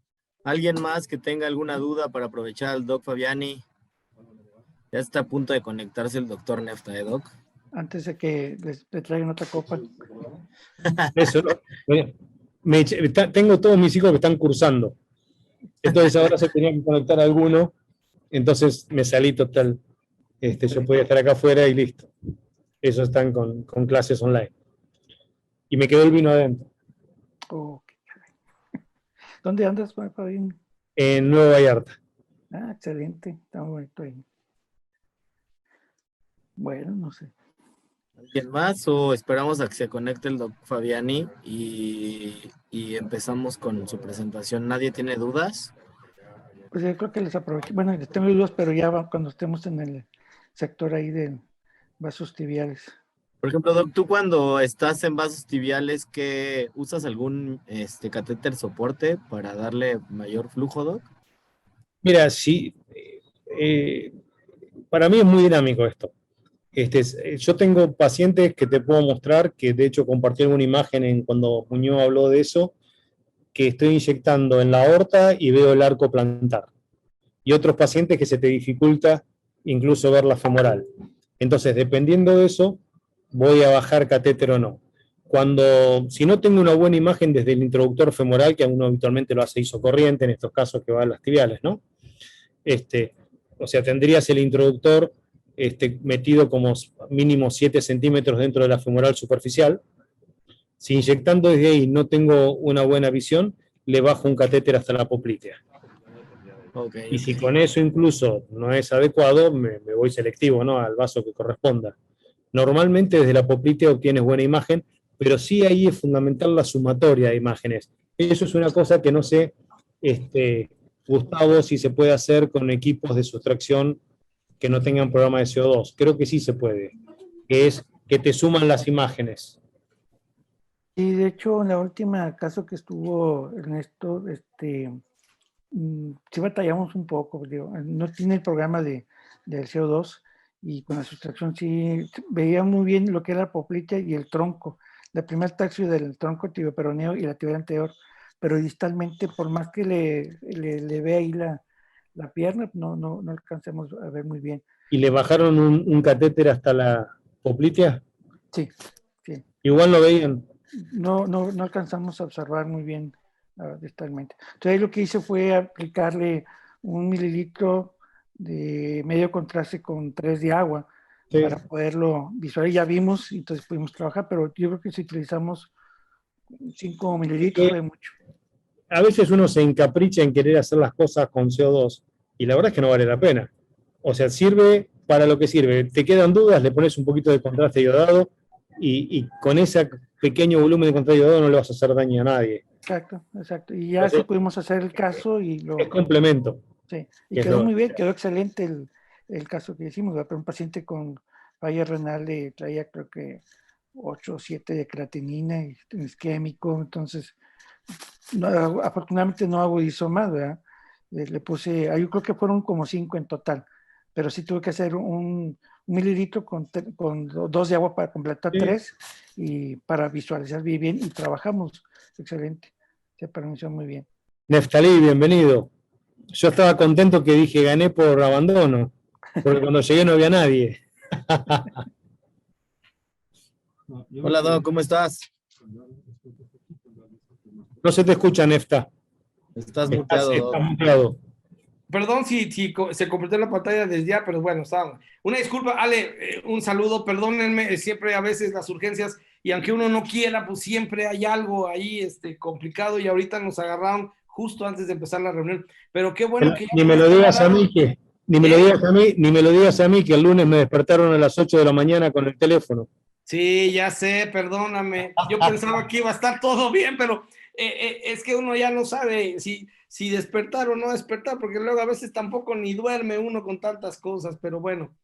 ¿Alguien más que tenga alguna duda para aprovechar al Doc Fabiani? Ya está a punto de conectarse el doctor Nefta, Doc? Antes de que le traigan otra copa. Eso, ¿no? Tengo todos mis hijos que están cursando. Entonces ahora se tenía que conectar a alguno, entonces me salí total. Yo podía estar acá afuera y listo. Esos están con clases online. Y me quedó el vino adentro, Oh, qué caray. ¿Dónde andas, Fabián? en Nueva Vallarta. Ah, excelente. Está muy bonito ahí. Bueno, no sé. ¿Alguien más o esperamos a que se conecte el Doc Fabiani y empezamos con su presentación? ¿Nadie tiene dudas? Pues yo creo que les aprovecho. Bueno, les tengo dudas, pero ya cuando estemos en el sector ahí de vasos tibiales. Por ejemplo, Doc, tú cuando estás en vasos tibiales, ¿qué usas algún catéter soporte para darle mayor flujo, Doc? Mira, sí, para mí es muy dinámico esto. Yo tengo pacientes que te puedo mostrar, que de hecho compartí alguna imagen cuando Muñoz habló de eso, que estoy inyectando en la aorta y veo el arco plantar. Y otros pacientes que se te dificulta incluso ver la femoral. Entonces, dependiendo de eso, voy a bajar catéter o no. Si no tengo una buena imagen desde el introductor femoral, que uno habitualmente lo hace isocorriente, en estos casos que va a las tibiales, ¿no? O sea, tendrías el introductor metido como mínimo 7 centímetros dentro de la femoral superficial. Si inyectando desde ahí no tengo una buena visión, le bajo un catéter hasta la poplitea. Y si con eso incluso no es adecuado, me voy selectivo, ¿no? Al vaso que corresponda. Normalmente desde la poplitea obtienes buena imagen, pero sí ahí es fundamental la sumatoria de imágenes. Eso es una cosa que no sé, Gustavo, si se puede hacer con equipos de sustracción que no tengan programa de CO2. Creo que sí se puede, que es que te suman las imágenes. Y de hecho, en la última caso que estuvo Ernesto, sí batallamos un poco, digo, no tiene el programa del CO2 y con la sustracción sí veía muy bien lo que era la poplitea y el tronco, la primer taxio del tronco tibioperoneo y la tibia anterior, pero distalmente, por más que le vea ahí la pierna, no alcancemos a ver muy bien. ¿Y le bajaron un catéter hasta la poplitea? Sí, Igual lo veían. No alcanzamos a observar muy bien distalmente. Entonces lo que hice fue aplicarle 1 mililitro de medio contraste con 3 de agua Sí. para poderlo visualizar. Ya vimos, entonces pudimos trabajar, pero yo creo que si utilizamos 5 mililitros fue mucho. A veces uno se encapricha en querer hacer las cosas con CO2 y la verdad es que no vale la pena. O sea, sirve para lo que sirve. Te quedan dudas, le pones un poquito de contraste iodado y con ese pequeño volumen de contraste iodado no le vas a hacer daño a nadie. Exacto. Y ya así pudimos hacer el caso y es complemento. Sí, y quedó muy bien, quedó excelente el caso que hicimos. Un paciente con falla renal traía creo que 8 o 7 de creatinina y isquémico, entonces afortunadamente no agudizó más, ¿verdad? Le puse, yo creo que fueron como 5 en total, pero sí tuve que hacer un mililitro con 2 de agua para completar 3 y para visualizar bien y trabajamos excelente, se pronunció muy bien. Neftalí, bienvenido. Yo estaba contento que dije gané por abandono, porque cuando llegué no había nadie. Hola, Doc, ¿cómo estás? No se te escucha, Nefta. Estás muteado, Doc. Estás muteado. Perdón si se completó la pantalla desde ya, pero bueno, estaba. Una disculpa, Ale, un saludo, perdónenme, siempre a veces las urgencias, y aunque uno no quiera, pues siempre hay algo ahí complicado, y ahorita nos agarraron justo antes de empezar la reunión. Pero qué bueno que ya Ni me lo digas a mí que, ni me lo digas a mí que el lunes me despertaron a las 8 de la mañana con el teléfono. Sí, ya sé, perdóname. Yo pensaba que iba a estar todo bien, pero es que uno ya no sabe si despertar o no despertar, porque luego a veces tampoco ni duerme uno con tantas cosas, pero bueno.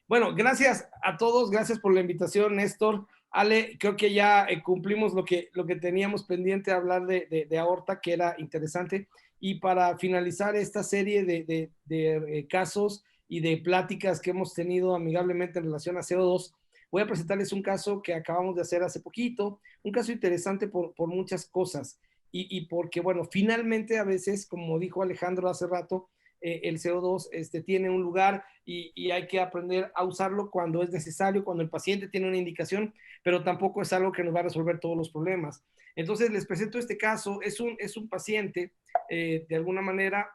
Bueno, gracias a todos, gracias por la invitación, Néstor. Ale, creo que ya cumplimos lo que teníamos pendiente de hablar de aorta, que era interesante. Y para finalizar esta serie de casos y de pláticas que hemos tenido amigablemente en relación a CO2, voy a presentarles un caso que acabamos de hacer hace poquito, un caso interesante por muchas cosas y porque, bueno, finalmente a veces, como dijo Alejandro hace rato, el CO2 tiene un lugar y hay que aprender a usarlo cuando es necesario, cuando el paciente tiene una indicación, pero tampoco es algo que nos va a resolver todos los problemas. Entonces les presento este caso, es un paciente, de alguna manera,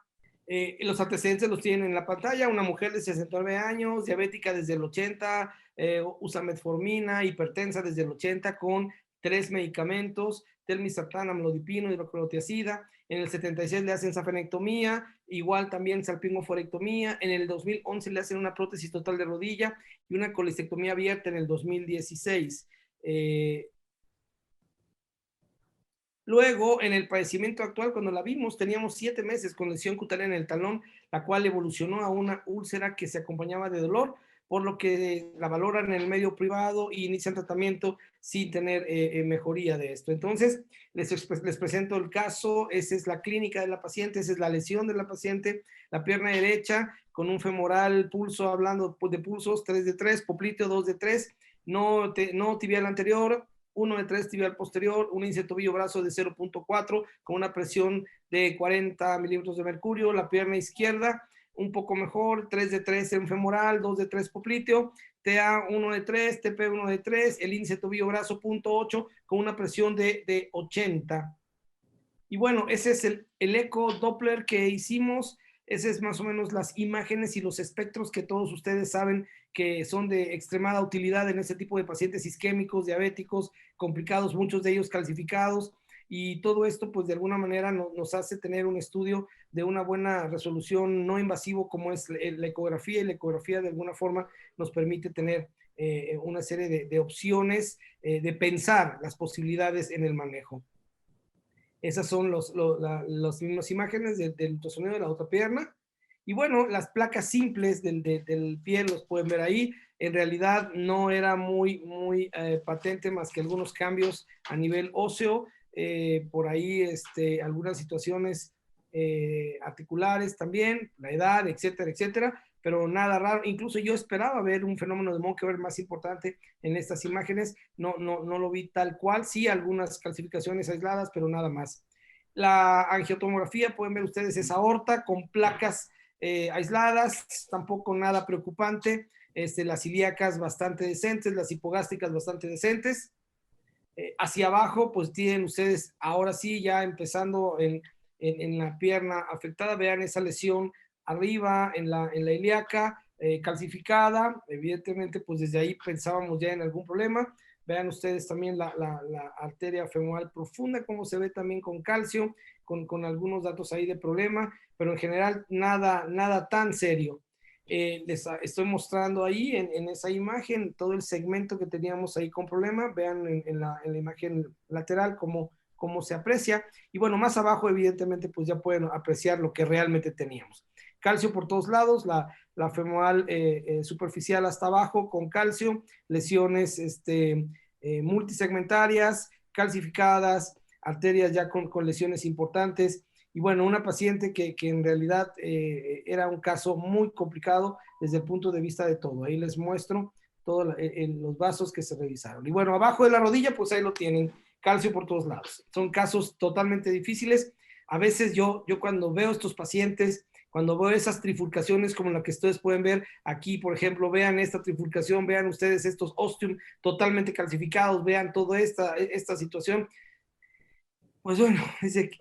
los antecedentes los tienen en la pantalla, una mujer de 69 años, diabética desde el 80, usa metformina, hipertensa desde el 80 con 3 medicamentos, telmisartán, amlodipino, hidroclorotiazida. En el 76 le hacen safenectomía, igual también salpingoforectomía. En el 2011 le hacen una prótesis total de rodilla y una colistectomía abierta en el 2016. Luego, en el padecimiento actual, cuando la vimos, teníamos 7 meses con lesión cutánea en el talón, la cual evolucionó a una úlcera que se acompañaba de dolor, por lo que la valoran en el medio privado y inician tratamiento sin tener mejoría de esto. Entonces, les presento el caso. Esa es la clínica de la paciente, esa es la lesión de la paciente, la pierna derecha con un femoral pulso, hablando de pulsos, 3 de 3, popliteo 2 de 3, no tibial anterior, 1 de 3 tibial posterior, un índice tobillo-brazo de 0.4 con una presión de 40 milímetros de mercurio, la pierna izquierda un poco mejor, 3 de 3 en femoral, 2 de 3 popliteo, TA 1 de 3, TP 1 de 3, el índice tobillo-brazo 0.8 con una presión de 80. Y bueno, ese es el eco Doppler que hicimos. Ese es más o menos las imágenes y los espectros que todos ustedes saben que son de extremada utilidad en este tipo de pacientes isquémicos, diabéticos, complicados, muchos de ellos calcificados. Y todo esto, pues de alguna manera nos hace tener un estudio de una buena resolución no invasivo como es la ecografía. Y la ecografía de alguna forma nos permite tener una serie de opciones, de pensar las posibilidades en el manejo. Esas son las mismas imágenes del ultrasonido de la otra pierna. Y bueno, las placas simples del pie los pueden ver ahí. En realidad no era muy patente más que algunos cambios a nivel óseo. Por ahí algunas situaciones articulares también, la edad, etcétera, etcétera. Pero nada raro. Incluso yo esperaba ver un fenómeno de Monkeberg más importante en estas imágenes. No lo vi tal cual. Sí, algunas calcificaciones aisladas, pero nada más. La angiotomografía, pueden ver ustedes, es aorta con placas aisladas, tampoco nada preocupante. Las ilíacas bastante decentes, las hipogástricas bastante decentes. Hacia abajo, pues tienen ustedes, ahora sí, ya empezando en la pierna afectada, vean esa lesión arriba en la ilíaca, calcificada, evidentemente, pues desde ahí pensábamos ya en algún problema. Vean ustedes también la arteria femoral profunda, cómo se ve también con calcio, con algunos datos ahí de problema, pero en general nada tan serio. Les estoy mostrando ahí en esa imagen todo el segmento que teníamos ahí con problema. Vean en la imagen lateral cómo se aprecia. Y bueno, más abajo evidentemente pues ya pueden apreciar lo que realmente teníamos. Calcio por todos lados, la femoral superficial hasta abajo con calcio, lesiones multisegmentarias, calcificadas, arterias ya con lesiones importantes. Y bueno, una paciente que en realidad era un caso muy complicado desde el punto de vista de todo. Ahí les muestro todos los vasos que se revisaron. Y bueno, abajo de la rodilla, pues ahí lo tienen, calcio por todos lados. Son casos totalmente difíciles. A veces yo cuando veo estos pacientes, cuando veo esas trifurcaciones como la que ustedes pueden ver aquí, por ejemplo, vean esta trifurcación, vean ustedes estos ostium totalmente calcificados, vean toda esta situación. Pues bueno, dice que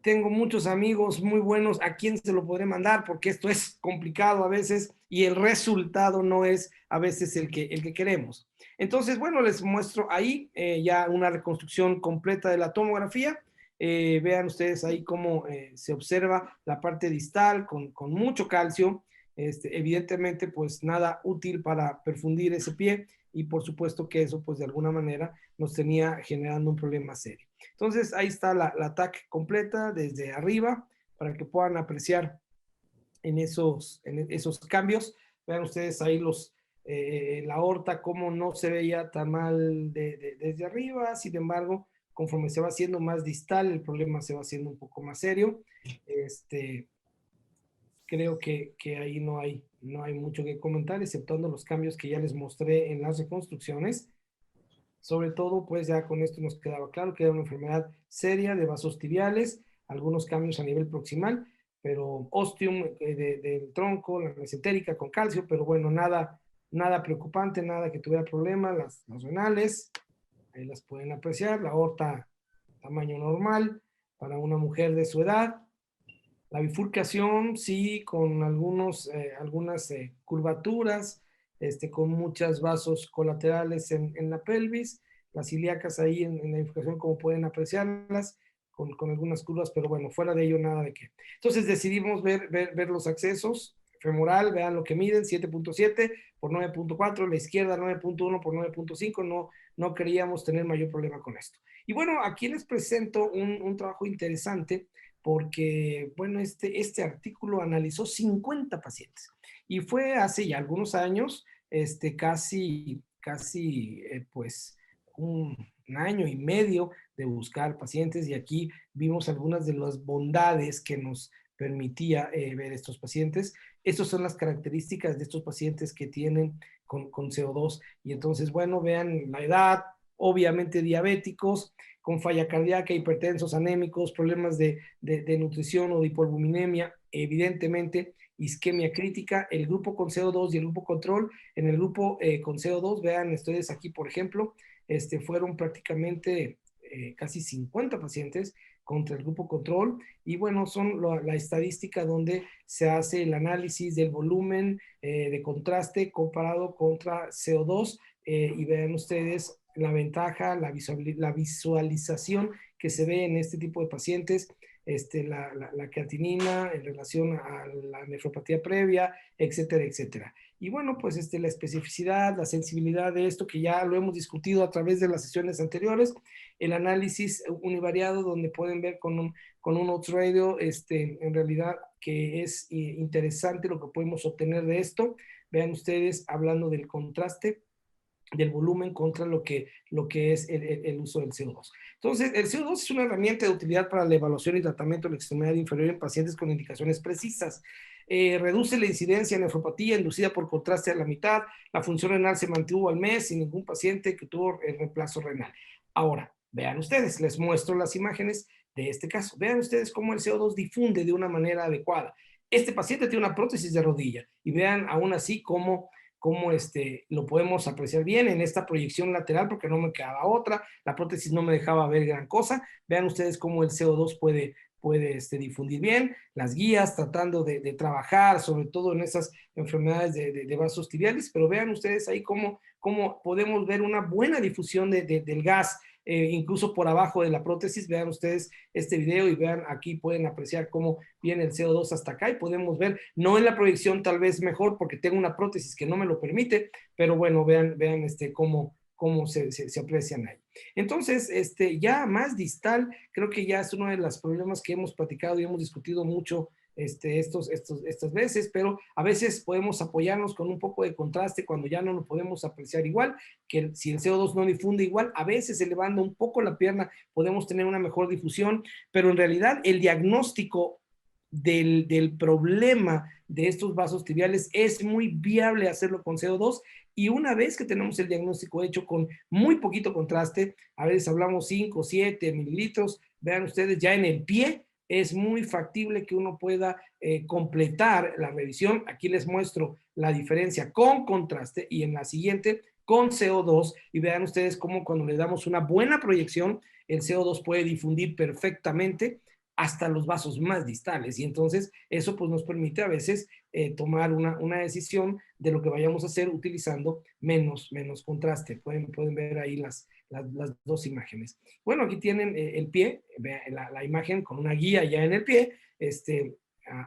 tengo muchos amigos muy buenos a quién se lo podré mandar porque esto es complicado a veces y el resultado no es a veces el que queremos. Entonces, bueno, les muestro ahí ya una reconstrucción completa de la tomografía. Vean ustedes ahí cómo se observa la parte distal con mucho calcio. Evidentemente, pues nada útil para perfundir ese pie y por supuesto que eso, pues de alguna manera nos tenía generando un problema serio. Entonces, ahí está la TAC completa desde arriba para que puedan apreciar en esos cambios. Vean ustedes ahí la aorta, cómo no se veía tan mal desde arriba. Sin embargo, conforme se va haciendo más distal, el problema se va haciendo un poco más serio. Creo que ahí no hay mucho que comentar, exceptuando los cambios que ya les mostré en las reconstrucciones. Sobre todo, pues ya con esto nos quedaba claro que era una enfermedad seria de vasos tibiales, algunos cambios a nivel proximal, pero ostium del tronco, la mesentérica con calcio, pero bueno, nada preocupante, nada que tuviera problema. Las renales, ahí las pueden apreciar, la aorta tamaño normal para una mujer de su edad. La bifurcación, sí, con algunas curvaturas, con muchos vasos colaterales en la pelvis, las ilíacas ahí en la bifurcación, como pueden apreciarlas, con algunas curvas, pero bueno, fuera de ello, nada de qué. Entonces decidimos ver los accesos, femoral, vean lo que miden, 7.7 por 9.4, la izquierda 9.1 por 9.5, no queríamos tener mayor problema con esto. Y bueno, aquí les presento un trabajo interesante, porque, bueno, este artículo analizó 50 pacientes y fue hace ya algunos años, casi pues, un año y medio de buscar pacientes, y aquí vimos algunas de las bondades que nos permitía ver estos pacientes. Estas son las características de estos pacientes que tienen con CO2, y entonces, bueno, vean la edad, obviamente diabéticos, con falla cardíaca, hipertensos, anémicos, problemas de nutrición o de hipoalbuminemia, evidentemente isquemia crítica, el grupo con CO2 y el grupo control. En el grupo con CO2, vean ustedes aquí, por ejemplo, fueron prácticamente casi 50 pacientes contra el grupo control, y bueno, son la estadística donde se hace el análisis del volumen de contraste comparado contra CO2, y vean ustedes la ventaja, la visualización que se ve en este tipo de pacientes, la creatinina en relación a la nefropatía previa, etcétera, etcétera. Y bueno, pues la especificidad, la sensibilidad de esto, que ya lo hemos discutido a través de las sesiones anteriores, el análisis univariado, donde pueden ver con un Oates Radio, en realidad que es interesante lo que podemos obtener de esto. Vean ustedes, hablando del contraste, del volumen contra lo que es el uso del CO2. Entonces, el CO2 es una herramienta de utilidad para la evaluación y tratamiento de la extremidad inferior en pacientes con indicaciones precisas. Reduce la incidencia de nefropatía inducida por contraste a la mitad. La función renal se mantuvo al mes sin ningún paciente que tuvo el reemplazo renal. Ahora, vean ustedes, les muestro las imágenes de este caso. Vean ustedes cómo el CO2 difunde de una manera adecuada. Este paciente tiene una prótesis de rodilla, y vean aún así cómo lo podemos apreciar bien en esta proyección lateral, porque no me quedaba otra, la prótesis no me dejaba ver gran cosa. Vean ustedes cómo el CO2 puede difundir bien, las guías tratando de trabajar, sobre todo en esas enfermedades de vasos tibiales, pero vean ustedes ahí cómo podemos ver una buena difusión del gas, incluso por abajo de la prótesis. Vean ustedes este video y vean aquí, pueden apreciar cómo viene el CO2 hasta acá, y podemos ver, no en la proyección tal vez mejor porque tengo una prótesis que no me lo permite, pero bueno, vean cómo se aprecian ahí. Entonces, ya más distal, creo que ya es uno de los problemas que hemos platicado y hemos discutido mucho estas veces, pero a veces podemos apoyarnos con un poco de contraste cuando ya no lo podemos apreciar igual, que si el CO2 no difunde igual, a veces elevando un poco la pierna podemos tener una mejor difusión, pero en realidad el diagnóstico del problema de estos vasos tibiales es muy viable hacerlo con CO2, y una vez que tenemos el diagnóstico hecho con muy poquito contraste, a veces hablamos 5, 7 mililitros, vean ustedes, ya en el pie es muy factible que uno pueda completar la revisión. Aquí les muestro la diferencia con contraste y en la siguiente con CO2, y vean ustedes cómo cuando le damos una buena proyección, el CO2 puede difundir perfectamente hasta los vasos más distales, y entonces eso pues nos permite a veces tomar una decisión de lo que vayamos a hacer utilizando menos contraste. Pueden ver ahí las dos imágenes. Bueno, aquí tienen el pie, la imagen con una guía ya en el pie,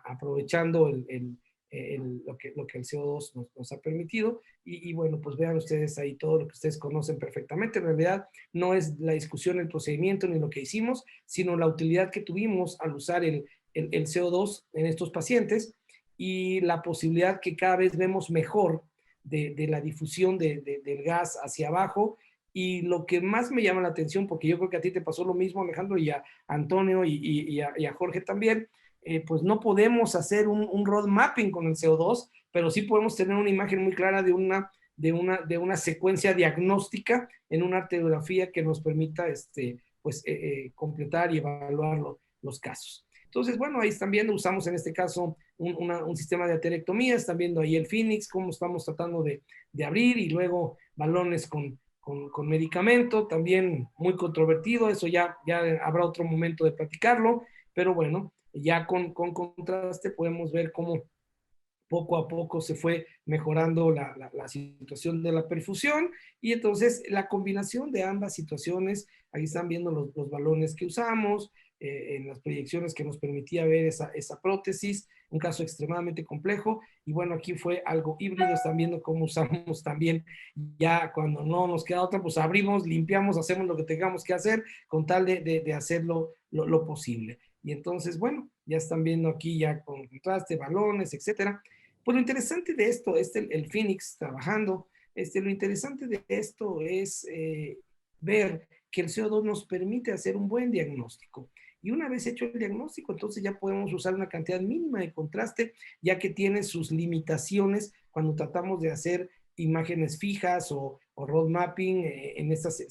aprovechando lo que el CO2 nos ha permitido, y bueno, pues vean ustedes ahí todo lo que ustedes conocen perfectamente. En realidad no es la discusión, el procedimiento ni lo que hicimos, sino la utilidad que tuvimos al usar el CO2 en estos pacientes, y la posibilidad que cada vez vemos mejor de la difusión del gas hacia abajo. Y lo que más me llama la atención, porque yo creo que a ti te pasó lo mismo, Alejandro, y a Antonio y a Jorge también, pues no podemos hacer un road mapping con el CO2, pero sí podemos tener una imagen muy clara de una secuencia diagnóstica en una arteriografía que nos permita completar y evaluar los casos. Entonces, bueno, ahí están viendo, usamos en este caso un sistema de aterectomía, están viendo ahí el Phoenix, cómo estamos tratando de abrir, y luego balones con medicamento, también muy controvertido, eso ya habrá otro momento de platicarlo, pero bueno, ya con contraste podemos ver cómo poco a poco se fue mejorando la situación de la perfusión, y entonces la combinación de ambas situaciones, ahí están viendo los balones que usamos, en las proyecciones que nos permitía ver esa prótesis, un caso extremadamente complejo, y bueno, aquí fue algo híbrido. Están viendo cómo usamos también, ya cuando no nos queda otra, pues abrimos, limpiamos, hacemos lo que tengamos que hacer con tal de hacerlo lo posible. Y entonces, bueno, ya están viendo aquí ya con contraste, balones, etcétera. Pues lo interesante de esto es el Phoenix trabajando. Lo interesante de esto es ver que el CO2 nos permite hacer un buen diagnóstico. Y una vez hecho el diagnóstico, entonces ya podemos usar una cantidad mínima de contraste, ya que tiene sus limitaciones cuando tratamos de hacer imágenes fijas o road mapping en estas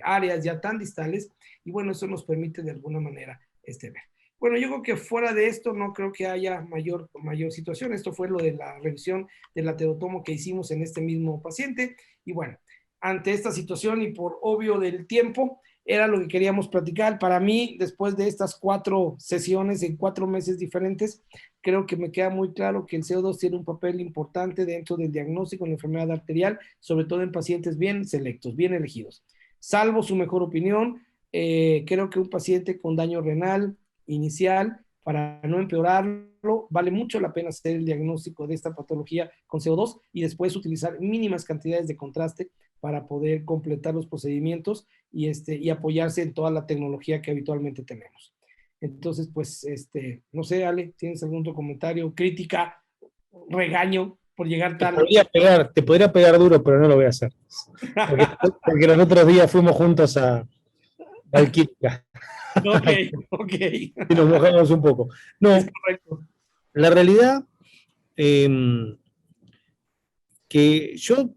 áreas ya tan distales. Y bueno, eso nos permite de alguna manera ver. Bueno, yo creo que fuera de esto no creo que haya mayor situación. Esto fue lo de la revisión del aterotomo que hicimos en este mismo paciente. Y bueno, ante esta situación y por obvio del tiempo, era lo que queríamos platicar. Para mí, después de estas 4 sesiones en 4 meses diferentes, creo que me queda muy claro que el CO2 tiene un papel importante dentro del diagnóstico de la enfermedad arterial, sobre todo en pacientes bien selectos, bien elegidos. Salvo su mejor opinión, creo que un paciente con daño renal inicial, para no empeorarlo, vale mucho la pena hacer el diagnóstico de esta patología con CO2 y después utilizar mínimas cantidades de contraste para poder completar los procedimientos y apoyarse en toda la tecnología que habitualmente tenemos. Entonces, pues, no sé, Ale, ¿tienes algún otro comentario, crítica, regaño por llegar tarde? Te podría pegar duro, pero no lo voy a hacer. Porque los otros días fuimos juntos a Valquiria. Ok. Y nos mojamos un poco. No, es correcto. La realidad, que yo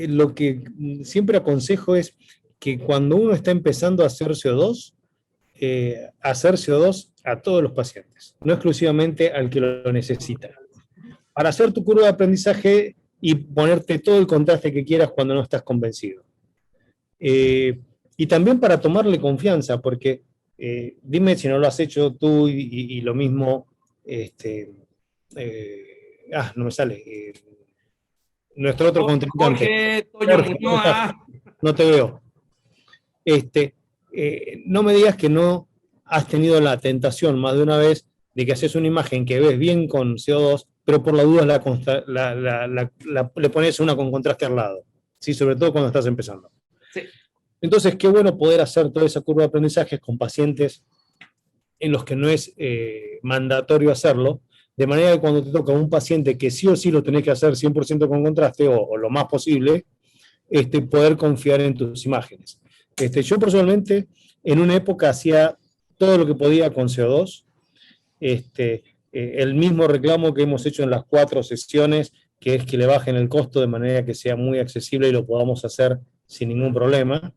lo que siempre aconsejo es que cuando uno está empezando a hacer CO2 a todos los pacientes, no exclusivamente al que lo necesita. para hacer tu curva de aprendizaje y ponerte todo el contraste que quieras cuando no estás convencido. Y también para tomarle confianza, porque dime si no lo has hecho tú y lo mismo, no me sale, nuestro otro contrincante. Jorge, Toño Jorge, ¿cómo estás? Muñoz. No te veo. No me digas que no has tenido la tentación más de una vez de que haces una imagen que ves bien con CO2, pero por la duda le pones una con contraste al lado, ¿sí? Sobre todo cuando estás empezando. Sí. Entonces, qué bueno poder hacer toda esa curva de aprendizaje con pacientes en los que no es mandatorio hacerlo, de manera que cuando te toca un paciente que sí o sí lo tenés que hacer 100% con contraste o lo más posible, poder confiar en tus imágenes. Yo personalmente en una época hacía todo lo que podía con CO2, el mismo reclamo que hemos hecho en las 4 sesiones, que es que le bajen el costo de manera que sea muy accesible y lo podamos hacer sin ningún problema,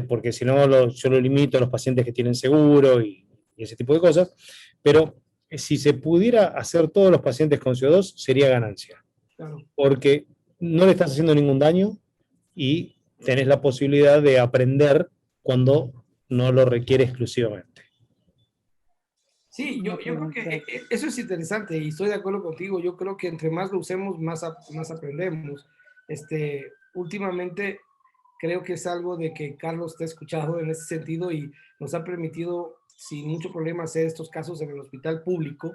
porque si no yo lo limito a los pacientes que tienen seguro y ese tipo de cosas, pero si se pudiera hacer todos los pacientes con CO2 sería ganancia, Claro. porque no le estás haciendo ningún daño y tenés la posibilidad de aprender cuando no lo requiere exclusivamente. Sí, yo creo que eso es interesante y estoy de acuerdo contigo. Yo creo que entre más lo usemos, más aprendemos. Últimamente creo que es algo de que Carlos te ha escuchado en ese sentido y nos ha permitido sin mucho problema hacer estos casos en el hospital público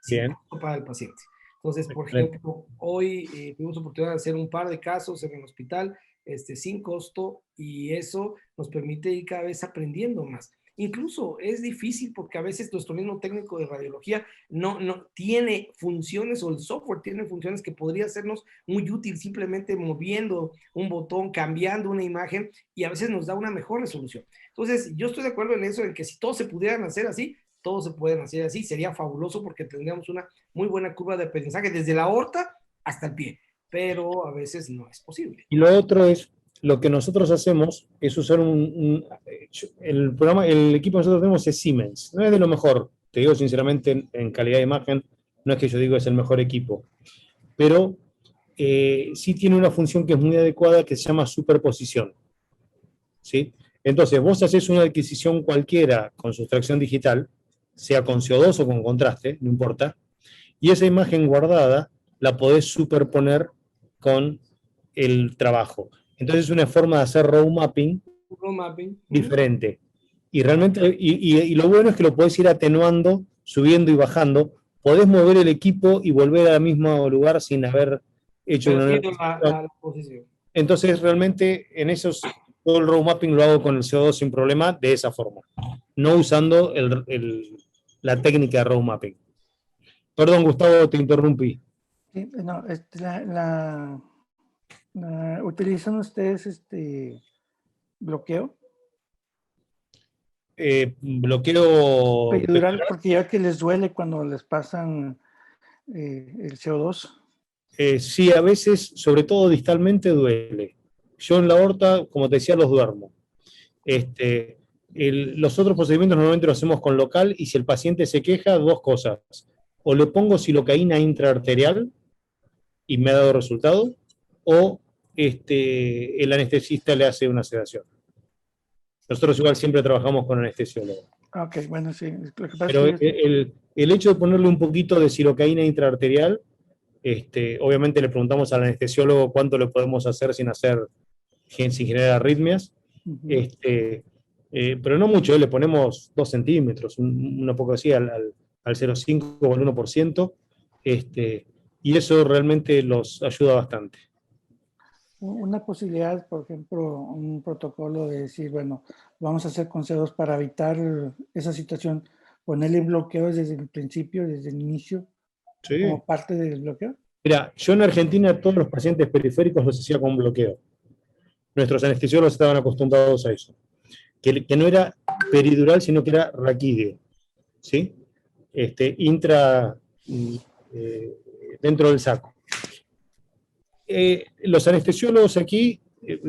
sin costo para el paciente. Entonces, por ejemplo, hoy tuvimos oportunidad de hacer un par de casos en el hospital sin costo y eso nos permite ir cada vez aprendiendo más. Incluso es difícil porque a veces nuestro mismo técnico de radiología no tiene funciones o el software tiene funciones que podría sernos muy útil simplemente moviendo un botón, cambiando una imagen y a veces nos da una mejor resolución. Entonces, yo estoy de acuerdo en eso, en que si todos se pudieran hacer así, todos se pueden hacer así, sería fabuloso porque tendríamos una muy buena curva de aprendizaje desde la aorta hasta el pie, pero a veces no es posible. Y lo otro es, lo que nosotros hacemos es usar el equipo que nosotros tenemos es Siemens, no es de lo mejor, te digo sinceramente, en calidad de imagen, no es que yo digo es el mejor equipo, pero sí tiene una función que es muy adecuada que se llama superposición, ¿sí? Entonces, vos haces una adquisición cualquiera con sustracción digital, sea con CO2 o con contraste, no importa, y esa imagen guardada la podés superponer con el trabajo. Entonces es una forma de hacer row mapping diferente. Y realmente, y lo bueno es que lo podés ir atenuando, subiendo y bajando. Podés mover el equipo y volver al mismo lugar sin haber hecho la posición. Entonces realmente en todo el row mapping lo hago con el CO2 sin problema, de esa forma. No usando la técnica de row mapping. Perdón, Gustavo, te interrumpí. Sí, no, ¿utilizan ustedes bloqueo? Bloqueo peridural, porque ya que les duele cuando les pasan el CO2. Sí, a veces, sobre todo distalmente, duele. Yo en la aorta, como te decía, los duermo. Los otros procedimientos normalmente los hacemos con local y si el paciente se queja, 2 cosas. O le pongo silocaína intraarterial y me ha dado resultado, o el anestesista le hace una sedación. Nosotros igual siempre trabajamos con anestesiólogo. Ok, bueno, sí. Pero el hecho de ponerle un poquito de silocaína intraarterial, obviamente le preguntamos al anestesiólogo cuánto le podemos hacer sin generar arritmias, pero no mucho, le ponemos 2 centímetros, una poco así al 0,5 o al 1%, y eso realmente los ayuda bastante. Una posibilidad, por ejemplo, un protocolo de decir, bueno, vamos a hacer consejos para evitar esa situación, ponerle bloqueos desde el principio, desde el inicio, sí, como parte del bloqueo. Mira, yo en Argentina todos los pacientes periféricos los hacía con bloqueo. Nuestros anestesiólogos estaban acostumbrados a eso. Que no era peridural, sino que era raquídeo, ¿sí? Dentro del saco. Los anestesiólogos aquí,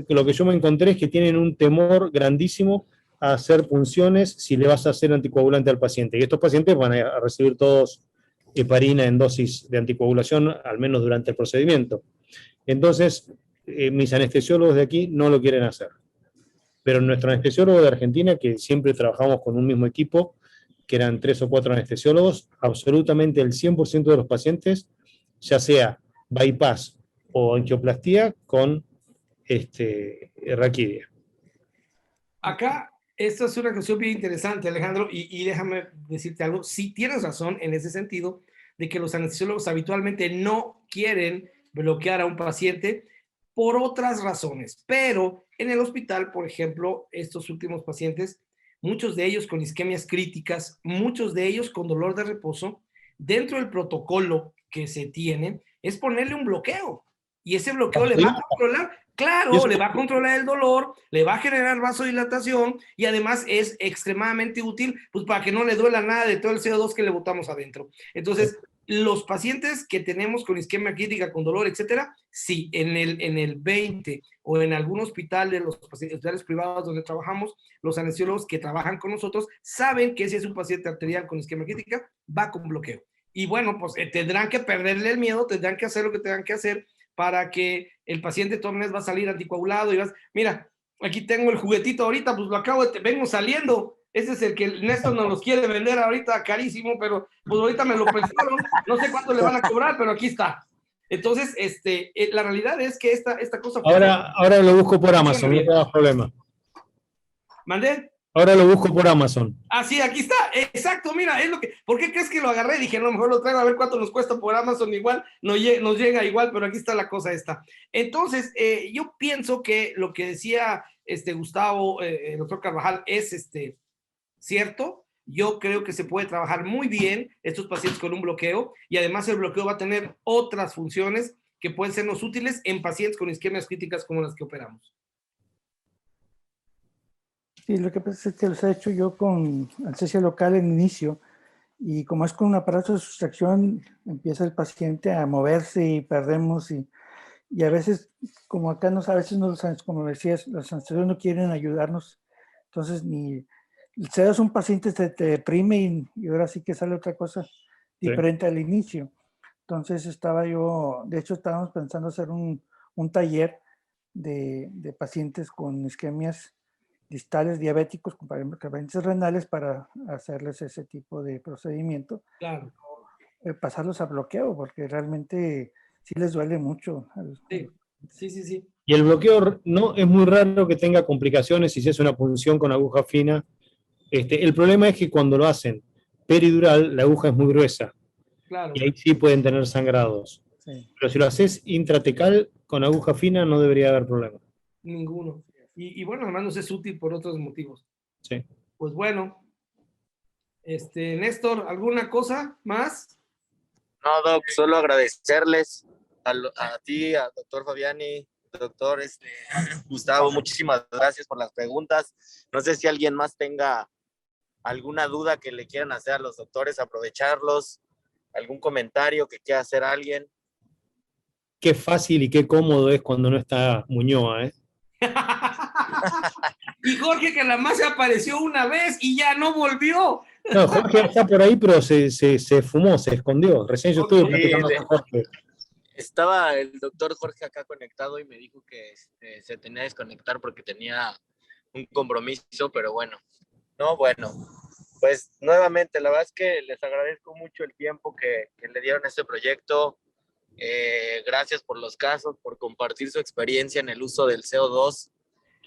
lo que yo me encontré es que tienen un temor grandísimo a hacer punciones si le vas a hacer anticoagulante al paciente. Y estos pacientes van a recibir todos heparina en dosis de anticoagulación, al menos durante el procedimiento. Entonces, mis anestesiólogos de aquí no lo quieren hacer. Pero nuestro anestesiólogo de Argentina, que siempre trabajamos con un mismo equipo, que eran 3 o 4 anestesiólogos, absolutamente el 100% de los pacientes, ya sea bypass o angioplastía con raquidia. Acá, esto es una cuestión bien interesante, Alejandro, y déjame decirte algo. Sí tienes razón en ese sentido, de que los anestesiólogos habitualmente no quieren bloquear a un paciente por otras razones, pero en el hospital, por ejemplo, estos últimos pacientes, muchos de ellos con isquemias críticas, muchos de ellos con dolor de reposo, dentro del protocolo que se tiene, es ponerle un bloqueo, y ese bloqueo le va a controlar. Claro, le va a controlar el dolor, le va a generar vasodilatación y además es extremadamente útil pues, para que no le duela nada de todo el CO2 que le botamos adentro. Entonces, los pacientes que tenemos con isquemia crítica, con dolor, etcétera, sí, en el 20 o en algún hospital de los hospitales privados donde trabajamos, los anestesiólogos que trabajan con nosotros saben que si es un paciente arterial con isquemia crítica, va con bloqueo. Y bueno, pues tendrán que perderle el miedo, tendrán que hacer lo que tengan que hacer para que el paciente Tornes va a salir anticoagulado y vas, mira, aquí tengo el juguetito ahorita, pues lo acabo de, vengo saliendo, ese es el que Néstor nos los quiere vender ahorita carísimo, pero pues ahorita me lo prestaron, no sé cuánto le van a cobrar, pero aquí está. Entonces, la realidad es que esta cosa... Ahora lo busco por Amazon, no te das problema. ¿Mandé? Ahora lo busco por Amazon. Ah, sí, aquí está, exacto, mira, es lo que, ¿por qué crees que lo agarré? Dije, no, mejor lo traigo a ver cuánto nos cuesta por Amazon, igual, nos llega igual, pero aquí está la cosa esta. Entonces, yo pienso que lo que decía Gustavo, el doctor Carvajal, es cierto. Yo creo que se puede trabajar muy bien estos pacientes con un bloqueo, y además el bloqueo va a tener otras funciones que pueden sernos útiles en pacientes con isquemias críticas como las que operamos. Sí, lo que pasa es que los he hecho yo con anestesia local en inicio, y como es con un aparato de sustracción, empieza el paciente a moverse y perdemos, y a veces, como acá a veces no, como decías, los anestesiólogos no quieren ayudarnos, entonces ni se das un paciente, te deprime y ahora sí que sale otra cosa diferente al inicio. Entonces de hecho estábamos pensando hacer un taller de pacientes con isquemias distales diabéticos con pacientes renales para hacerles ese tipo de procedimiento. Claro. Pasarlos a bloqueo, porque realmente sí les duele mucho. Sí. Y el bloqueo no es muy raro que tenga complicaciones si se hace una punción con aguja fina. El problema es que cuando lo hacen peridural, la aguja es muy gruesa. Claro. Y ahí sí pueden tener sangrados. Sí. Pero si lo haces intratecal con aguja fina, no debería haber problema. Ninguno. Y bueno, además nos es útil por otros motivos. Sí. Pues bueno, Néstor, ¿alguna cosa más? No, Doc, solo agradecerles a ti, al doctor Fabiani, doctor Gustavo, muchísimas gracias por las preguntas. No sé si alguien más tenga alguna duda que le quieran hacer a los doctores, aprovecharlos, algún comentario que quiera hacer alguien. Qué fácil y qué cómodo es cuando no está Muñoa, ¿eh? Y Jorge, que la más se apareció una vez y ya no volvió. No, Jorge está por ahí, pero se fumó, se escondió. Recién yo estuve platicando con Jorge. Estaba el doctor Jorge acá conectado y me dijo que se tenía que desconectar porque tenía un compromiso, pero bueno. No, bueno, pues nuevamente, la verdad es que les agradezco mucho el tiempo que le dieron a este proyecto. Gracias por los casos, por compartir su experiencia en el uso del CO2.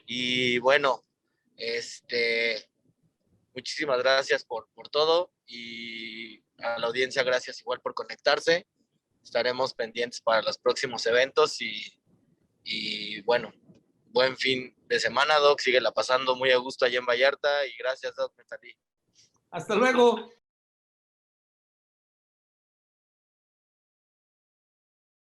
Y bueno, muchísimas gracias por todo, y a la audiencia gracias igual por conectarse. Estaremos pendientes para los próximos eventos y bueno, buen fin de semana, Doc. Síguela pasando muy a gusto allá en Vallarta y gracias, Doc. Hasta luego.